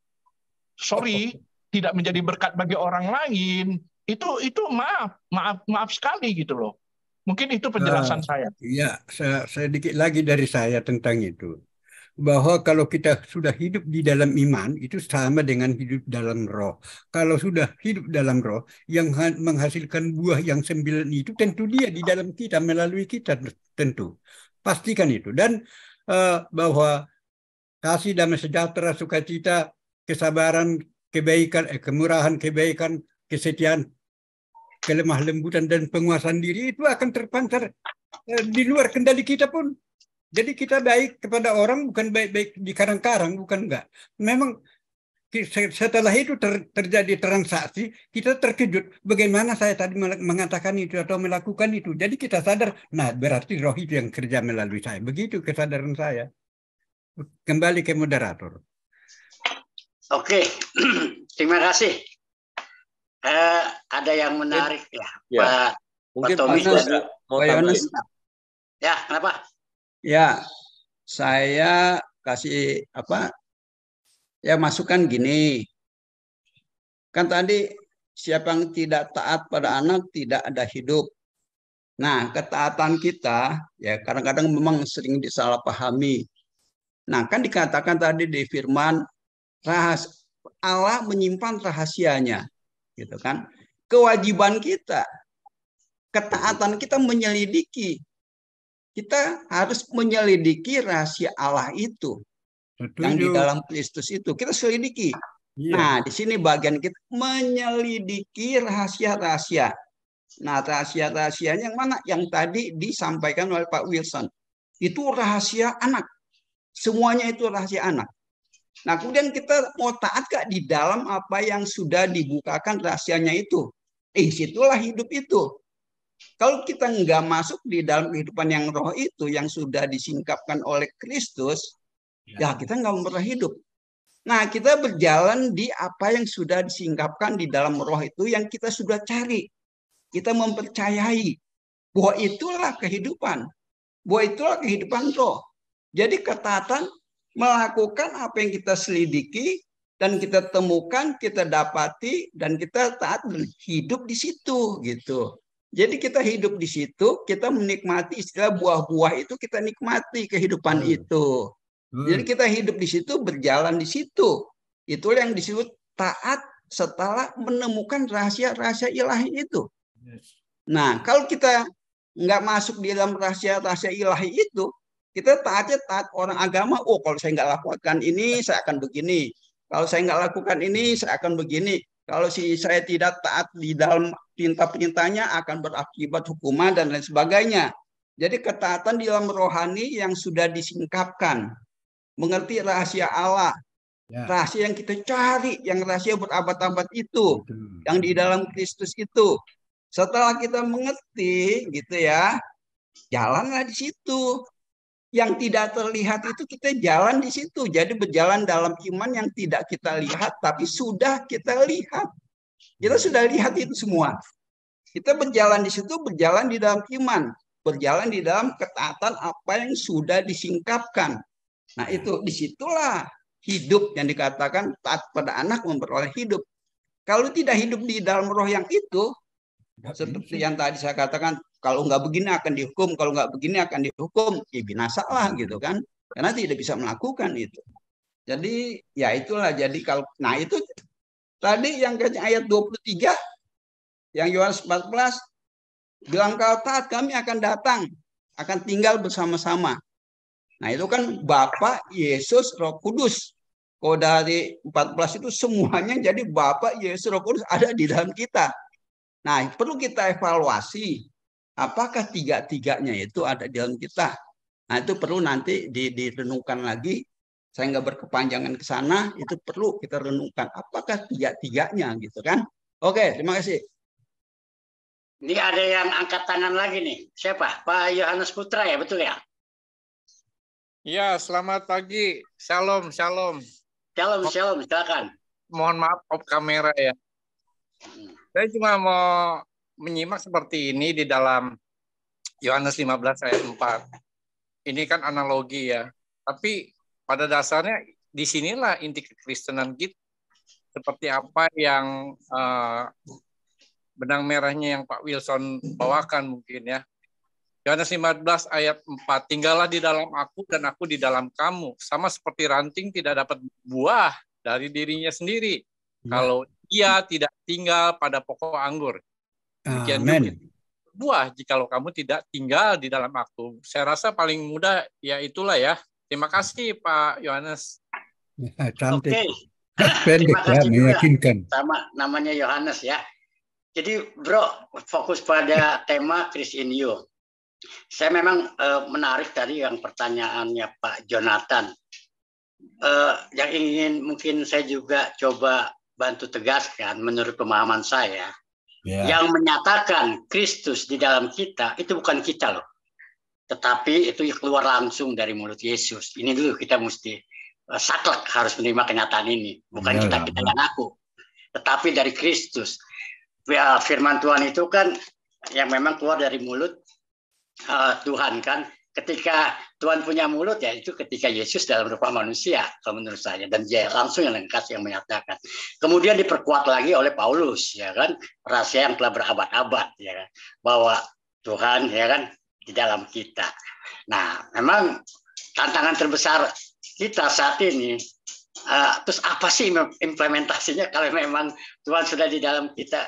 Sorry, tidak menjadi berkat bagi orang lain. Itu maaf sekali gitu loh. Mungkin itu penjelasan saya. Iya, sedikit lagi dari saya tentang itu. Bahwa kalau kita sudah hidup di dalam iman, itu sama dengan hidup dalam roh. Kalau sudah hidup dalam roh, yang menghasilkan buah yang 9 itu tentu dia di dalam kita, melalui kita tentu. Pastikan itu. Dan bahwa kasih, damai sejahtera, sukacita, kesabaran, kebaikan, kemurahan, kebaikan, kesetiaan, kelemah lembutan, dan penguasaan diri itu akan terpancar di luar kendali kita pun. Jadi kita baik kepada orang, bukan baik-baik di karang-karang, bukan enggak. Memang setelah itu terjadi transaksi, kita terkejut bagaimana saya tadi mengatakan itu atau melakukan itu. Jadi kita sadar, nah berarti roh itu yang kerja melalui saya. Begitu kesadaran saya. Kembali ke moderator. Oke, terima kasih. Ada yang menarik ya, Pak mungkin Tommy. Mau tambahin. Ya, kenapa? Ya, saya kasih masukan gini. Kan tadi siapa yang tidak taat pada anak tidak ada hidup. Nah, ketaatan kita ya kadang-kadang memang sering disalahpahami. Nah, kan dikatakan tadi di firman Allah menyimpan rahasianya, gitu kan? Kewajiban kita, ketaatan kita menyelidiki. Kita harus menyelidiki rahasia Allah itu. Yang di dalam Kristus itu. Kita selidiki. Nah, di sini bagian kita menyelidiki rahasia-rahasia. Nah, rahasia-rahasianya yang mana? Yang tadi disampaikan oleh Pak Wilson. Itu rahasia anak. Semuanya itu rahasia anak. Nah, kemudian kita mau taat gak di dalam apa yang sudah dibukakan rahasianya itu? Situlah hidup itu. Kalau kita nggak masuk di dalam kehidupan yang roh itu, yang sudah disingkapkan oleh Kristus, ya kita nggak pernah hidup. Nah, kita berjalan di apa yang sudah disingkapkan di dalam roh itu, yang kita sudah cari. Kita mempercayai bahwa itulah kehidupan. Bahwa itulah kehidupan roh. Jadi ketaatan melakukan apa yang kita selidiki, dan kita temukan, kita dapati, dan kita taat hidup di situ, gitu. Jadi kita hidup di situ, kita menikmati istilah buah-buah itu, kita nikmati kehidupan itu. Jadi kita hidup di situ, berjalan di situ. Itulah yang disebut taat setelah menemukan rahasia-rahasia ilahi itu. Nah, kalau kita nggak masuk di dalam rahasia-rahasia ilahi itu, kita taatnya taat orang agama. Oh, kalau saya nggak lakukan ini, saya akan begini. Kalau saya nggak lakukan ini, saya akan begini. Kalau saya tidak taat di dalam perintah-perintahnya akan berakibat hukuman dan lain sebagainya. Jadi ketaatan di dalam rohani yang sudah disingkapkan. Mengerti rahasia Allah. Rahasia yang kita cari, yang rahasia berabad-abad itu. Yang di dalam Kristus itu. Setelah kita mengerti gitu ya, jalanlah di situ. Yang tidak terlihat itu kita jalan di situ. Jadi berjalan dalam iman yang tidak kita lihat, tapi sudah kita lihat. Kita sudah lihat itu semua. Kita berjalan di situ, berjalan di dalam iman. Berjalan di dalam ketaatan apa yang sudah disingkapkan. Nah itu, disitulah hidup yang dikatakan taat pada anak memperoleh hidup. Kalau tidak hidup di dalam roh yang itu, Seperti yang tadi saya katakan, kalau nggak begini akan dihukum, kalau nggak begini akan dihukum, ya binasalah gitu kan. Karena tidak bisa melakukan itu. Jadi ya itulah. Jadi kalau nah itu tadi yang ayat 23 yang Yohanes 14 bilang kalau taat kami akan datang, akan tinggal bersama-sama. Nah itu kan Bapa, Yesus, Roh Kudus. Kalau dari 14 itu semuanya jadi Bapa, Yesus, Roh Kudus ada di dalam kita. Nah, perlu kita evaluasi apakah tiga-tiganya itu ada di dalam kita. Nah, itu perlu nanti direnungkan lagi. Saya nggak berkepanjangan ke sana, itu perlu kita renungkan apakah tiga-tiganya gitu kan. Oke, terima kasih. Ini ada yang angkat tangan lagi nih. Siapa? Pak Yohanes Putra ya, betul ya? Ya, selamat pagi. Shalom, shalom. Shalom, shalom, silakan. Mohon maaf off kamera ya. Saya cuma mau menyimak seperti ini di dalam Yohanes 15 ayat 4. Ini kan analogi ya. Tapi pada dasarnya disinilah inti kekristenan kita. Seperti apa yang benang merahnya yang Pak Wilson bawakan mungkin ya. Yohanes 15 ayat 4. Tinggallah di dalam aku dan aku di dalam kamu. Sama seperti ranting tidak dapat buah dari dirinya sendiri. Kalau ia tidak tinggal pada pokok anggur. Demikian juga buah jikalau kamu tidak tinggal di dalam aku. Saya rasa paling mudah ya itulah ya. Terima kasih Pak Yohanes. Cantik. Oke. Terima kasih meyakinkan. Sama namanya Yohanes ya. Jadi bro, fokus pada tema Chris in You. Saya memang menarik tadi yang pertanyaannya Pak Jonathan. Yang ingin mungkin saya juga coba bantu tegaskan menurut pemahaman saya, yang menyatakan Kristus di dalam kita itu bukan kita loh, tetapi itu keluar langsung dari mulut Yesus. Ini dulu kita mesti saklek harus menerima kenyataan ini, bukan kita yang ngaku, tetapi dari Kristus. Firman Tuhan itu kan yang memang keluar dari mulut Tuhan kan. Ketika Tuhan punya mulut ya itu ketika Yesus dalam rupa manusia kalau menurut saya, dan dia langsung yang lengkap yang menyatakan. Kemudian diperkuat lagi oleh Paulus ya kan, rahasia yang telah berabad-abad ya kan, bahwa Tuhan ya kan di dalam kita. Nah, memang tantangan terbesar kita saat ini terus apa sih implementasinya kalau memang Tuhan sudah di dalam kita,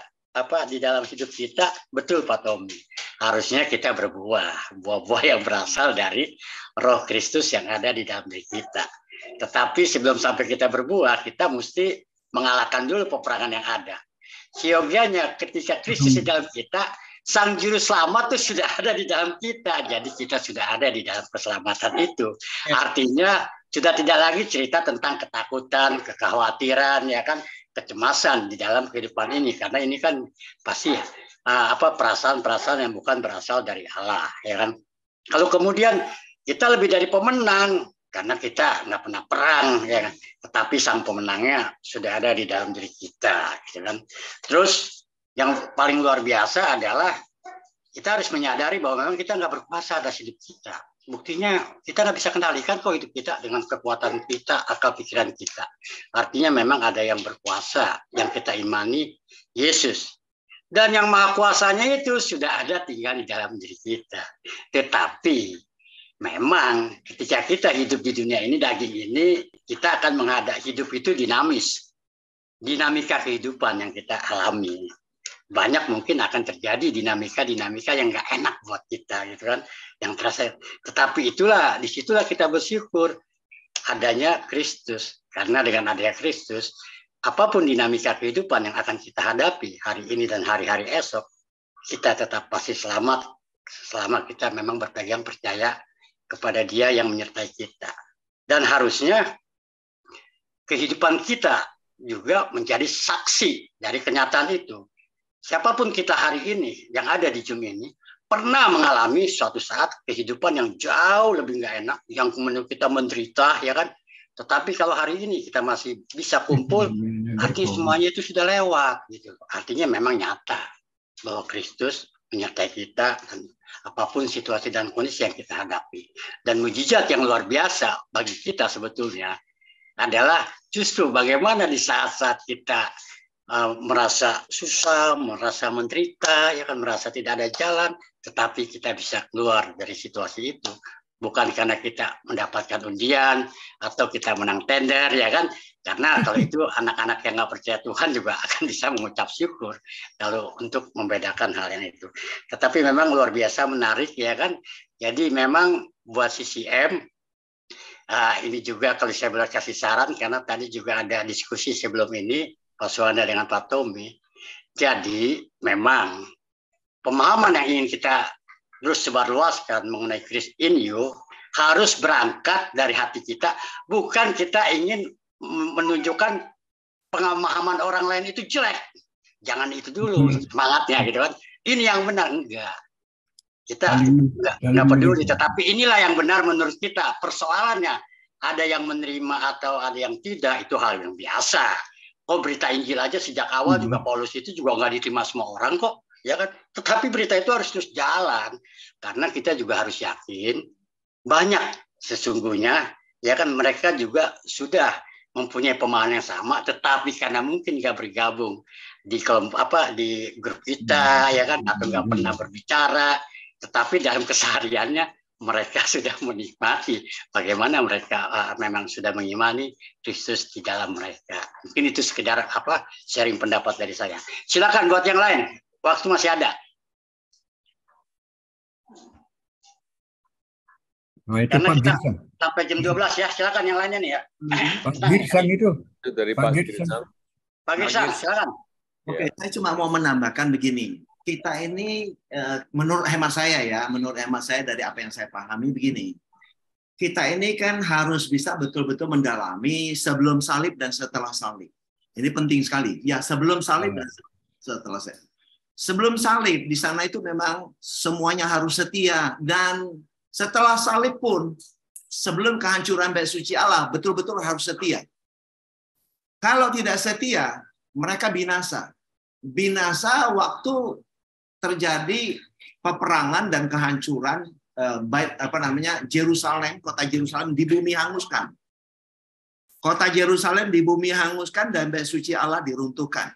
di dalam hidup kita? Betul Pak Tommy, harusnya kita berbuah, buah-buah yang berasal dari Roh Kristus yang ada di dalam diri kita. Tetapi sebelum sampai kita berbuah, kita mesti mengalahkan dulu peperangan yang ada. Siogianya ketika Kristus di dalam kita, Sang Juru Selamat itu sudah ada di dalam kita. Jadi kita sudah ada di dalam keselamatan itu. Artinya sudah tidak lagi cerita tentang ketakutan, kekhawatiran, ya kan, kecemasan di dalam kehidupan ini. Karena ini kan pasti perasaan-perasaan yang bukan berasal dari Allah, ya kan. Kalau kemudian kita lebih dari pemenang karena kita nggak pernah perang, ya kan. Tetapi sang pemenangnya sudah ada di dalam diri kita, gitu kan. Terus yang paling luar biasa adalah kita harus menyadari bahwa memang kita nggak berkuasa atas hidup kita. Buktinya kita nggak bisa kendalikan kok hidup kita dengan kekuatan kita, akal pikiran kita. Artinya memang ada yang berkuasa, yang kita imani, Yesus. Dan yang maha kuasanya itu sudah ada tinggal di dalam diri kita. Tetapi memang ketika kita hidup di dunia ini, daging ini, kita akan menghadapi hidup itu dinamis. Dinamika kehidupan yang kita alami. Banyak mungkin akan terjadi dinamika-dinamika yang nggak enak buat kita, gitu kan, yang terasa. Tetapi disitulah kita bersyukur adanya Kristus, karena dengan adanya Kristus, apapun dinamika kehidupan yang akan kita hadapi hari ini dan hari-hari esok, kita tetap pasti selamat selama kita memang berpegang percaya kepada Dia yang menyertai kita. Dan harusnya kehidupan kita juga menjadi saksi dari kenyataan itu. Siapapun kita hari ini yang ada di Zoom ini pernah mengalami suatu saat kehidupan yang jauh lebih nggak enak, yang kemudian kita menderita, ya kan. Tetapi kalau hari ini kita masih bisa kumpul, artinya semuanya itu sudah lewat, gitu. Artinya memang nyata bahwa Kristus menyertai kita dan apapun situasi dan kondisi yang kita hadapi. Dan mujizat yang luar biasa bagi kita sebetulnya adalah justru bagaimana di saat-saat kita merasa susah, merasa menderita, ya kan, merasa tidak ada jalan, tetapi kita bisa keluar dari situasi itu. Bukan karena kita mendapatkan undian atau kita menang tender, ya kan? Karena kalau itu anak-anak yang nggak percaya Tuhan juga akan bisa mengucap syukur kalau untuk membedakan hal yang itu. Tetapi memang luar biasa menarik, ya kan? Jadi memang buat CCM, ini juga kalau saya boleh kasih saran, karena tadi juga ada diskusi sebelum ini, Pak Suwanda dengan Pak Tommy. Jadi memang pemahaman yang ingin kita terus sebarluaskan mengenai Christ in you harus berangkat dari hati kita, bukan kita ingin menunjukkan pemahaman orang lain itu jelek. Jangan itu dulu semangatnya, gitu kan. Ini yang benar, enggak. Kita nggak peduli, tetapi inilah yang benar menurut kita. Persoalannya ada yang menerima atau ada yang tidak, itu hal yang biasa. Oh, berita Injil aja sejak awal juga Paulus itu juga nggak diterima semua orang kok, ya kan? Tetapi berita itu harus terus jalan, karena kita juga harus yakin banyak sesungguhnya, ya kan, mereka juga sudah mempunyai pemahaman yang sama, tetapi karena mungkin nggak bergabung di kelompok di grup kita, ya kan, atau nggak pernah berbicara, tetapi dalam kesehariannya mereka sudah menikmati bagaimana mereka memang sudah mengimani Kristus di dalam mereka. Mungkin itu sekedar sharing pendapat dari saya. Silakan buat yang lain, waktu masih ada. Nah, itu Karena Pak kita Girsang. Sampai jam 12 ya, silakan yang lainnya nih ya. Pak Girsang itu. Dari Pak Girsang. Pak Girsang, silakan. Oke, saya cuma mau menambahkan begini. Kita ini, menurut hemat saya ya, dari apa yang saya pahami begini. Kita ini kan harus bisa betul-betul mendalami sebelum salib dan setelah salib. Ini penting sekali. Ya, sebelum salib dan setelah salib. Sebelum salib, di sana itu memang semuanya harus setia. Dan setelah salib pun, sebelum kehancuran bait suci Allah, betul-betul harus setia. Kalau tidak setia, mereka binasa. Binasa waktu terjadi peperangan dan kehancuran Yerusalem, kota Yerusalem di bumi hanguskan. Kota Yerusalem di bumi hanguskan dan bait suci Allah diruntuhkan.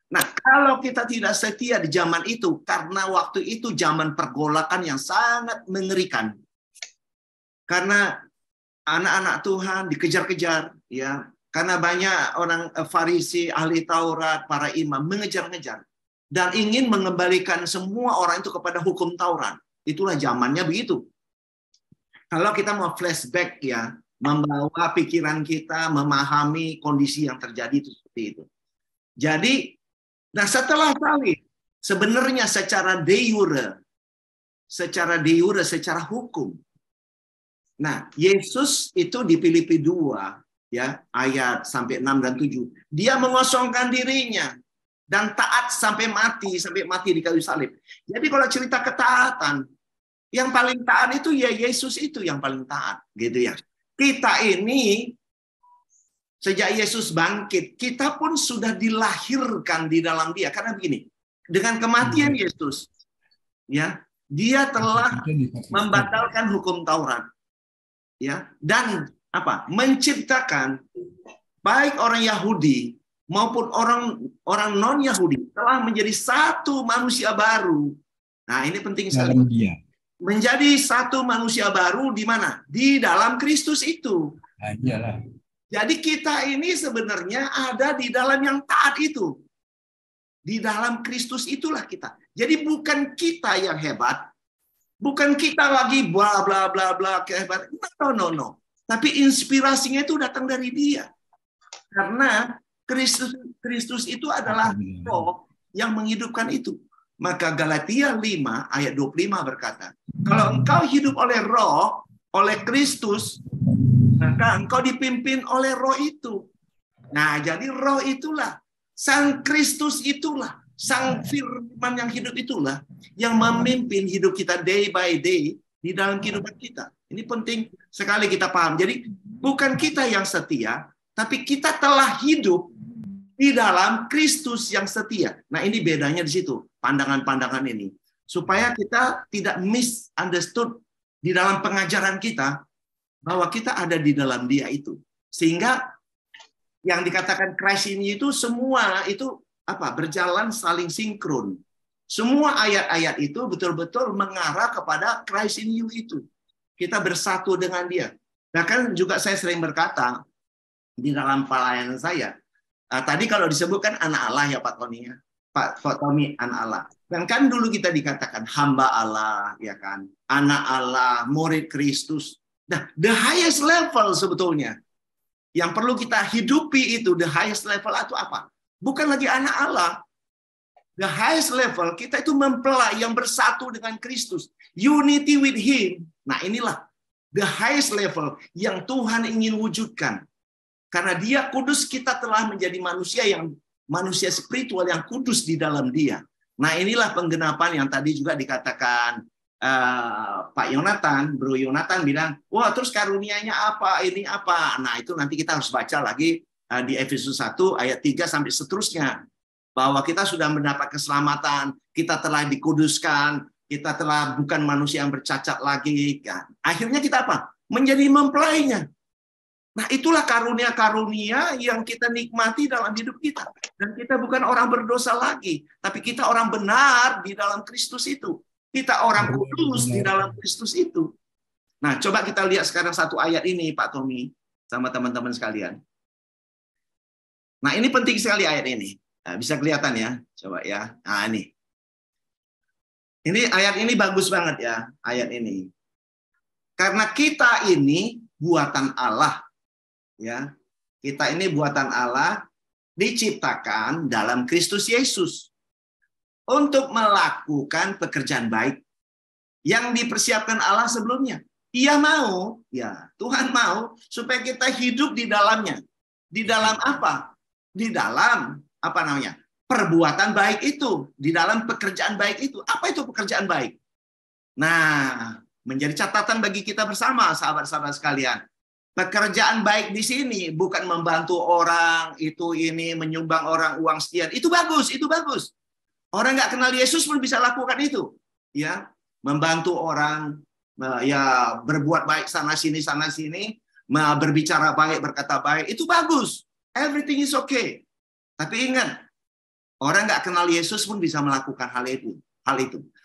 Nah, kalau kita tidak setia di zaman itu, karena waktu itu zaman pergolakan yang sangat mengerikan. Karena anak-anak Tuhan dikejar-kejar, ya. Karena banyak orang Farisi, ahli Taurat, para imam mengejar-ngejar dan ingin mengembalikan semua orang itu kepada hukum Taurat. Itulah zamannya begitu. Kalau kita mau flashback ya, membawa pikiran kita, memahami kondisi yang terjadi itu seperti itu. Jadi, nah setelah salib, sebenarnya secara de jure, secara hukum. Nah, Yesus itu di Filipi 2, ya, ayat sampai 6 dan 7. Dia mengosongkan dirinya dan taat sampai mati di kayu salib. Jadi kalau cerita ketaatan, yang paling taat itu ya Yesus itu yang paling taat, gitu ya. Kita ini sejak Yesus bangkit, kita pun sudah dilahirkan di dalam Dia. Karena begini, dengan kematian Yesus, ya, Dia telah membatalkan hukum Taurat, ya, dan menciptakan baik orang Yahudi maupun orang non-Yahudi telah menjadi satu manusia baru. Nah, ini penting sekali. Menjadi satu manusia baru di mana? Di dalam Kristus itu. Nah, iyalah. Jadi kita ini sebenarnya ada di dalam yang taat itu. Di dalam Kristus itulah kita. Jadi bukan kita yang hebat, bukan kita lagi bla bla bla bla kehebat. No. Tapi inspirasinya itu datang dari Dia. Karena Kristus itu adalah Roh yang menghidupkan itu. Maka Galatia 5 ayat 25 berkata, kalau engkau hidup oleh Roh, oleh Kristus, maka engkau dipimpin oleh Roh itu. Nah, jadi Roh itulah, Sang Kristus itulah, Sang Firman yang hidup itulah, yang memimpin hidup kita day by day di dalam kehidupan kita. Ini penting sekali kita paham. Jadi bukan kita yang setia, tapi kita telah hidup di dalam Kristus yang setia. Nah, ini bedanya di situ, pandangan-pandangan ini. Supaya kita tidak misunderstood di dalam pengajaran kita, bahwa kita ada di dalam Dia itu. Sehingga yang dikatakan Christ ini itu semua itu berjalan saling sinkron. Semua ayat-ayat itu betul-betul mengarah kepada Christ in you itu. Kita bersatu dengan dia. Nah kan juga saya sering berkata di dalam pelayanan saya, tadi kalau disebutkan anak Allah ya Pak Tony ya. Pak Tommy anak Allah. Dan kan dulu kita dikatakan hamba Allah, ya kan, anak Allah, murid Kristus. Nah, the highest level sebetulnya yang perlu kita hidupi itu, the highest level itu apa? Bukan lagi anak Allah. The highest level kita itu mempelai yang bersatu dengan Kristus, unity with Him. Nah, inilah the highest level yang Tuhan ingin wujudkan. Karena Dia kudus, kita telah menjadi manusia spiritual yang kudus di dalam Dia. Nah, inilah penggenapan yang tadi juga dikatakan Pak Yonatan, Bro Yonatan bilang, wah terus karunianya apa, ini apa. Nah, itu nanti kita harus baca lagi di Efesus 1 ayat 3 sampai seterusnya. Bahwa kita sudah mendapat keselamatan, kita telah dikuduskan, kita telah bukan manusia yang bercacat lagi. Akhirnya kita apa? Menjadi mempelainya. Nah, itulah karunia-karunia yang kita nikmati dalam hidup kita. Dan kita bukan orang berdosa lagi, tapi kita orang benar di dalam Kristus itu. Kita orang kudus di dalam Kristus itu. Nah, coba kita lihat sekarang satu ayat ini, Pak Tommy, sama teman-teman sekalian. Nah, ini penting sekali ayat ini. Nah, bisa kelihatan ya, coba ya. Nah, ini. Ayat ini bagus banget ya, ayat ini. Karena kita ini buatan Allah. Ya, kita ini buatan Allah, diciptakan dalam Kristus Yesus untuk melakukan pekerjaan baik yang dipersiapkan Allah sebelumnya. Ia mau, ya Tuhan mau supaya kita hidup di dalamnya. Di dalam apa? Di dalam apa namanya? Perbuatan baik itu, di dalam pekerjaan baik itu. Apa itu pekerjaan baik? Nah, menjadi catatan bagi kita bersama, sahabat-sahabat sekalian. Pekerjaan baik di sini bukan membantu orang, itu ini, menyumbang orang uang sekian. Itu bagus, itu bagus. Orang nggak kenal Yesus pun bisa lakukan itu. Ya, membantu orang, ya berbuat baik sana sini, berbicara baik, berkata baik, itu bagus. Everything is okay. Tapi ingat, orang nggak kenal Yesus pun bisa melakukan hal itu.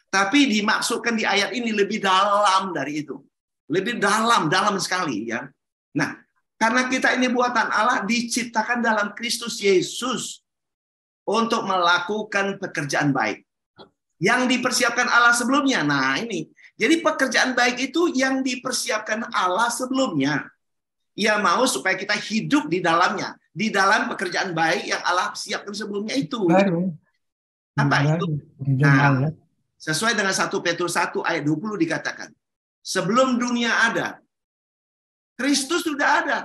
Tapi dimaksudkan di ayat ini lebih dalam dari itu. Lebih dalam sekali ya. Nah, karena kita ini buatan Allah, diciptakan dalam Kristus Yesus untuk melakukan pekerjaan baik yang dipersiapkan Allah sebelumnya. Nah, ini. Jadi pekerjaan baik itu yang dipersiapkan Allah sebelumnya. Ia mau supaya kita hidup di dalamnya, di dalam pekerjaan baik yang Allah siapkan sebelumnya itu. Apa itu? Nah, sesuai dengan 1 Petrus 1 ayat 20 dikatakan, sebelum dunia ada, Kristus sudah ada.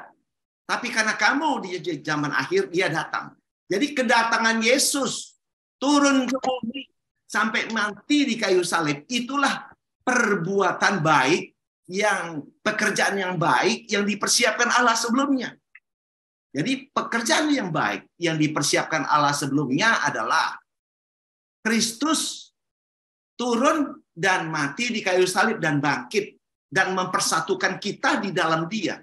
Tapi karena kamu di zaman akhir, Dia datang. Jadi kedatangan Yesus turun ke bumi sampai mati di kayu salib, itulah perbuatan baik, pekerjaan yang baik yang dipersiapkan Allah sebelumnya. Jadi pekerjaan yang baik yang dipersiapkan Allah sebelumnya adalah Kristus turun dan mati di kayu salib dan bangkit dan mempersatukan kita di dalam Dia.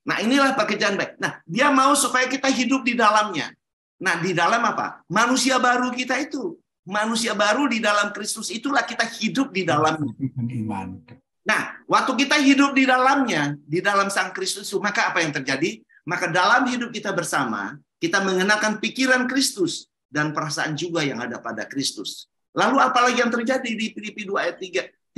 Nah, inilah pekerjaan baik. Nah, Dia mau supaya kita hidup di dalamnya. Nah, di dalam apa? Manusia baru kita itu. Manusia baru di dalam Kristus itulah kita hidup di dalamnya. Nah, waktu kita hidup di dalamnya, di dalam Sang Kristus, maka apa yang terjadi? Maka dalam hidup kita bersama, kita mengenakan pikiran Kristus dan perasaan juga yang ada pada Kristus. Lalu apalagi yang terjadi di Filipi 2 ayat 13?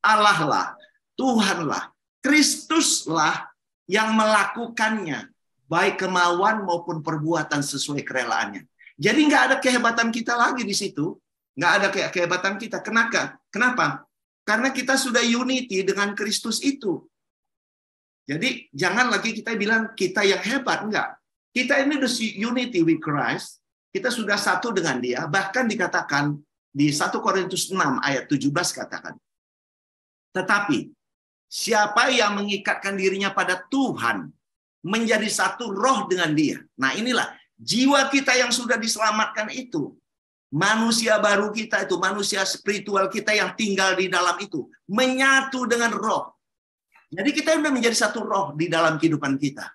Allah lah, Tuhan lah, Kristus lah yang melakukannya, baik kemauan maupun perbuatan sesuai kerelaannya. Jadi nggak ada kehebatan kita lagi di situ, nggak ada kehebatan kita. Kenapa? Karena kita sudah unity dengan Kristus itu. Jadi jangan lagi kita bilang kita yang hebat, enggak. Kita ini the unity with Christ, kita sudah satu dengan Dia. Bahkan dikatakan di 1 Korintus 6 ayat 17 katakan, tetapi siapa yang mengikatkan dirinya pada Tuhan, menjadi satu roh dengan Dia. Nah, inilah jiwa kita yang sudah diselamatkan itu. Manusia baru kita itu, manusia spiritual kita yang tinggal di dalam itu, menyatu dengan roh. Jadi kita sudah menjadi satu roh di dalam kehidupan kita.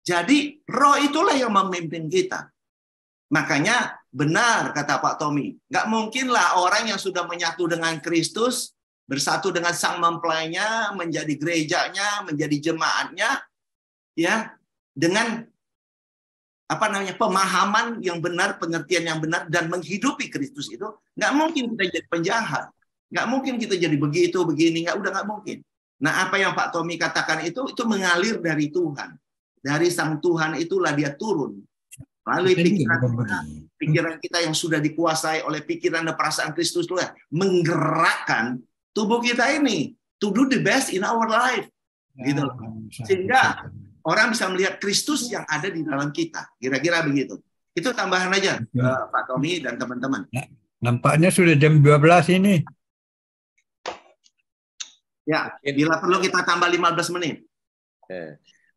Jadi roh itulah yang memimpin kita. Makanya benar kata Pak Tommy, nggak mungkinlah orang yang sudah menyatu dengan Kristus, bersatu dengan sang mempelainya, menjadi gerejanya, menjadi jemaatnya, ya, dengan pemahaman yang benar, pengertian yang benar, dan menghidupi Kristus itu, nggak mungkin kita jadi penjahat, nggak mungkin kita jadi begitu, begini, nggak mungkin. Nah, apa yang Pak Tommy katakan itu mengalir dari Tuhan, dari sang Tuhan itulah dia turun. Melalui pikiran kita yang sudah dikuasai oleh pikiran dan perasaan Kristus itulah menggerakkan tubuh kita ini to do the best in our life, gitu. Sehingga orang bisa melihat Kristus yang ada di dalam kita. Kira-kira begitu. Itu tambahan aja, Pak Tommy dan teman-teman. Nampaknya sudah jam 12 ini. Ya, bila perlu kita tambah 15 menit.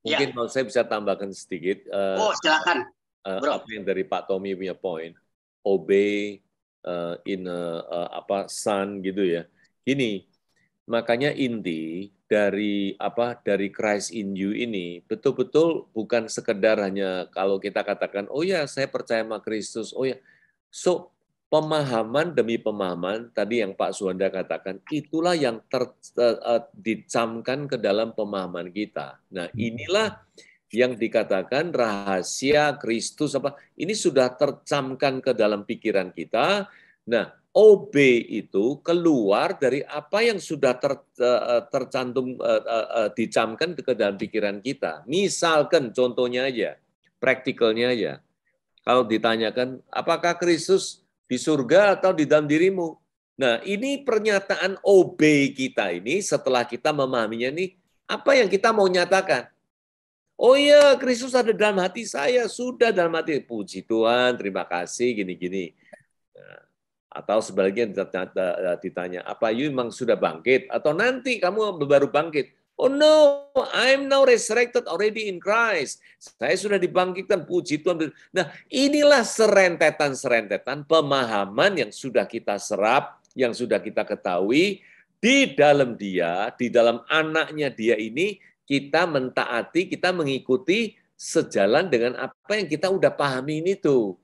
Mungkin kalau saya bisa tambahkan sedikit. Silakan. Apa yang dari Pak Tommy punya point, obey in son gitu ya. Gini, makanya inti dari Christ in you ini betul-betul bukan sekedar hanya kalau kita katakan oh ya saya percaya sama Kristus, oh ya. So pemahaman demi pemahaman tadi yang Pak Suwanda katakan itulah yang dicamkan ke dalam pemahaman kita. Nah, inilah yang dikatakan rahasia Kristus ini sudah tercamkan ke dalam pikiran kita. Nah, obey itu keluar dari apa yang sudah tercantum dicamkan ke dalam pikiran kita. Misalkan contohnya aja, praktikalnya aja. Kalau ditanyakan apakah Kristus di surga atau di dalam dirimu? Nah, ini pernyataan obey kita ini setelah kita memahaminya nih, apa yang kita mau nyatakan? Oh iya, Kristus ada dalam hati saya, sudah dalam hati. Puji Tuhan, terima kasih, gini-gini. Nah, atau sebaliknya ditanya, apa you memang sudah bangkit? Atau nanti kamu baru bangkit? Oh no, I'm now resurrected already in Christ. Saya sudah dibangkitkan, puji Tuhan. Nah, inilah serentetan-serentetan pemahaman yang sudah kita serap, yang sudah kita ketahui, di dalam dia, di dalam anaknya dia ini, kita mentaati, kita mengikuti sejalan dengan apa yang kita udah pahami ini tuh.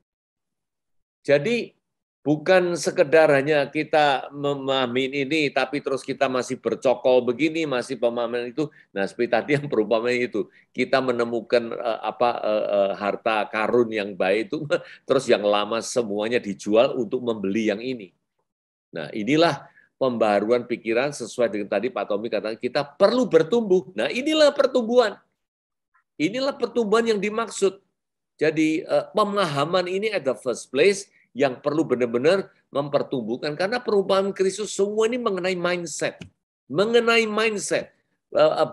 Jadi bukan sekedar hanya kita memahami ini, tapi terus kita masih bercokol begini, masih pemahaman itu. Nah, seperti tadi yang perumpamaan itu, kita menemukan harta karun yang baik itu, terus yang lama semuanya dijual untuk membeli yang ini. Nah, inilah pembaharuan pikiran sesuai dengan tadi Pak Tommy katakan kita perlu bertumbuh. Nah, inilah pertumbuhan. Inilah pertumbuhan yang dimaksud. Jadi pemahaman ini at the first place yang perlu benar-benar mempertumbuhkan karena perubahan Kristus semua ini mengenai mindset. Mengenai mindset.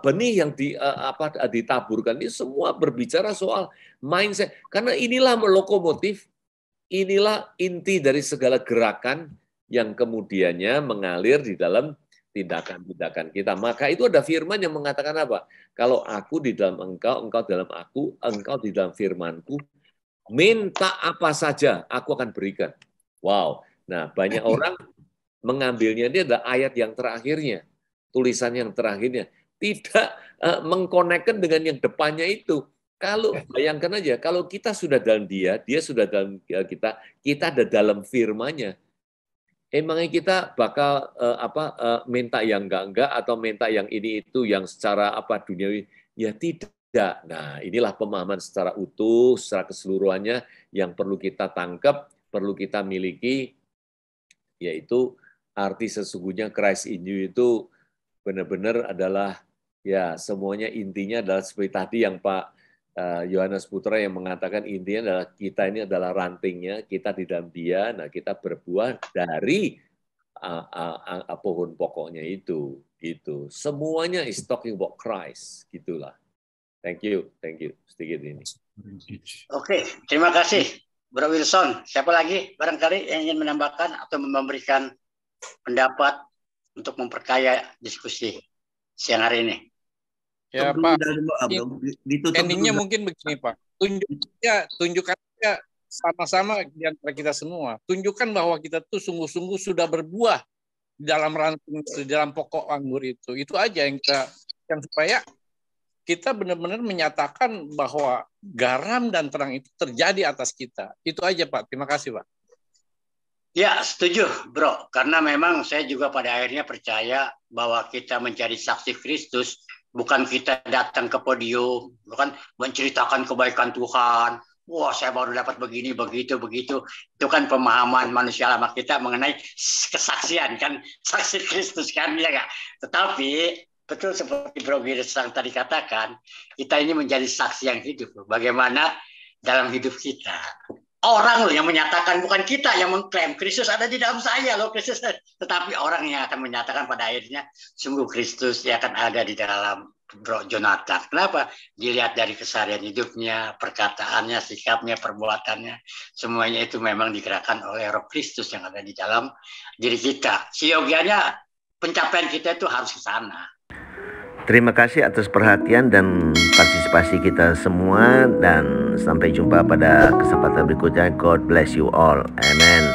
Benih yang ditaburkan ini semua berbicara soal mindset. Karena inilah lokomotif, inilah inti dari segala gerakan yang kemudiannya mengalir di dalam tindakan-tindakan kita. Maka itu ada firman yang mengatakan apa? Kalau aku di dalam engkau, engkau dalam aku, engkau di dalam firmanku, minta apa saja aku akan berikan. Wow. Nah, banyak orang mengambilnya ini adalah ayat yang terakhirnya, tulisan yang terakhirnya. Tidak mengkonekkan dengan yang depannya itu. Kalau bayangkan aja, kalau kita sudah dalam dia sudah dalam kita ada dalam firman-Nya. Emangnya kita bakal minta yang enggak atau minta yang ini itu yang secara duniawi? Ya tidak. Nah, inilah pemahaman secara utuh, secara keseluruhannya yang perlu kita tangkap, perlu kita miliki, yaitu arti sesungguhnya Christ in you itu benar-benar adalah ya semuanya intinya adalah seperti tadi yang Pak Yohanes Putra yang mengatakan intinya adalah kita ini adalah rantingnya, kita di dalam dia, nah kita berbuah dari pohon pokoknya itu, gitu. Semuanya is talking about Christ, gitulah. Thank you sedikit ini. Oke, terima kasih, Bro Wilson. Siapa lagi barangkali yang ingin menambahkan atau memberikan pendapat untuk memperkaya diskusi siang hari ini? Ya Pak, endingnya mungkin begini Pak, tunjukkan sama-sama di antara kita semua, tunjukkan bahwa kita tuh sungguh-sungguh sudah berbuah di dalam ranting, di dalam pokok anggur itu aja yang kita, yang supaya kita benar-benar menyatakan bahwa garam dan terang itu terjadi atas kita. Itu aja Pak. Terima kasih Pak. Ya, setuju, Bro. Karena memang saya juga pada akhirnya percaya bahwa kita menjadi saksi Kristus, bukan kita datang ke podium, bukan menceritakan kebaikan Tuhan. Wah, saya baru dapat begini, begitu. Itu kan pemahaman manusia lama kita mengenai kesaksian, kan? Saksi Kristus, kan? Ya nggak? Tetapi, betul seperti Bro Girsang tadi katakan, kita ini menjadi saksi yang hidup. Bagaimana dalam hidup kita. Orang loh yang menyatakan, bukan kita yang mengklaim Kristus ada di dalam saya loh, Kristus. Tetapi orang yang akan menyatakan pada akhirnya sungguh Kristus yang akan ada di dalam Bro Jonathan. Kenapa? Dilihat dari keseharian hidupnya, perkataannya, sikapnya, perbuatannya. Semuanya itu memang digerakkan oleh Roh Kristus yang ada di dalam diri kita. Seyogianya pencapaian kita itu harus ke sana. Terima kasih atas perhatian dan partisipasi kita semua, dan sampai jumpa pada kesempatan berikutnya. God bless you all. Amen.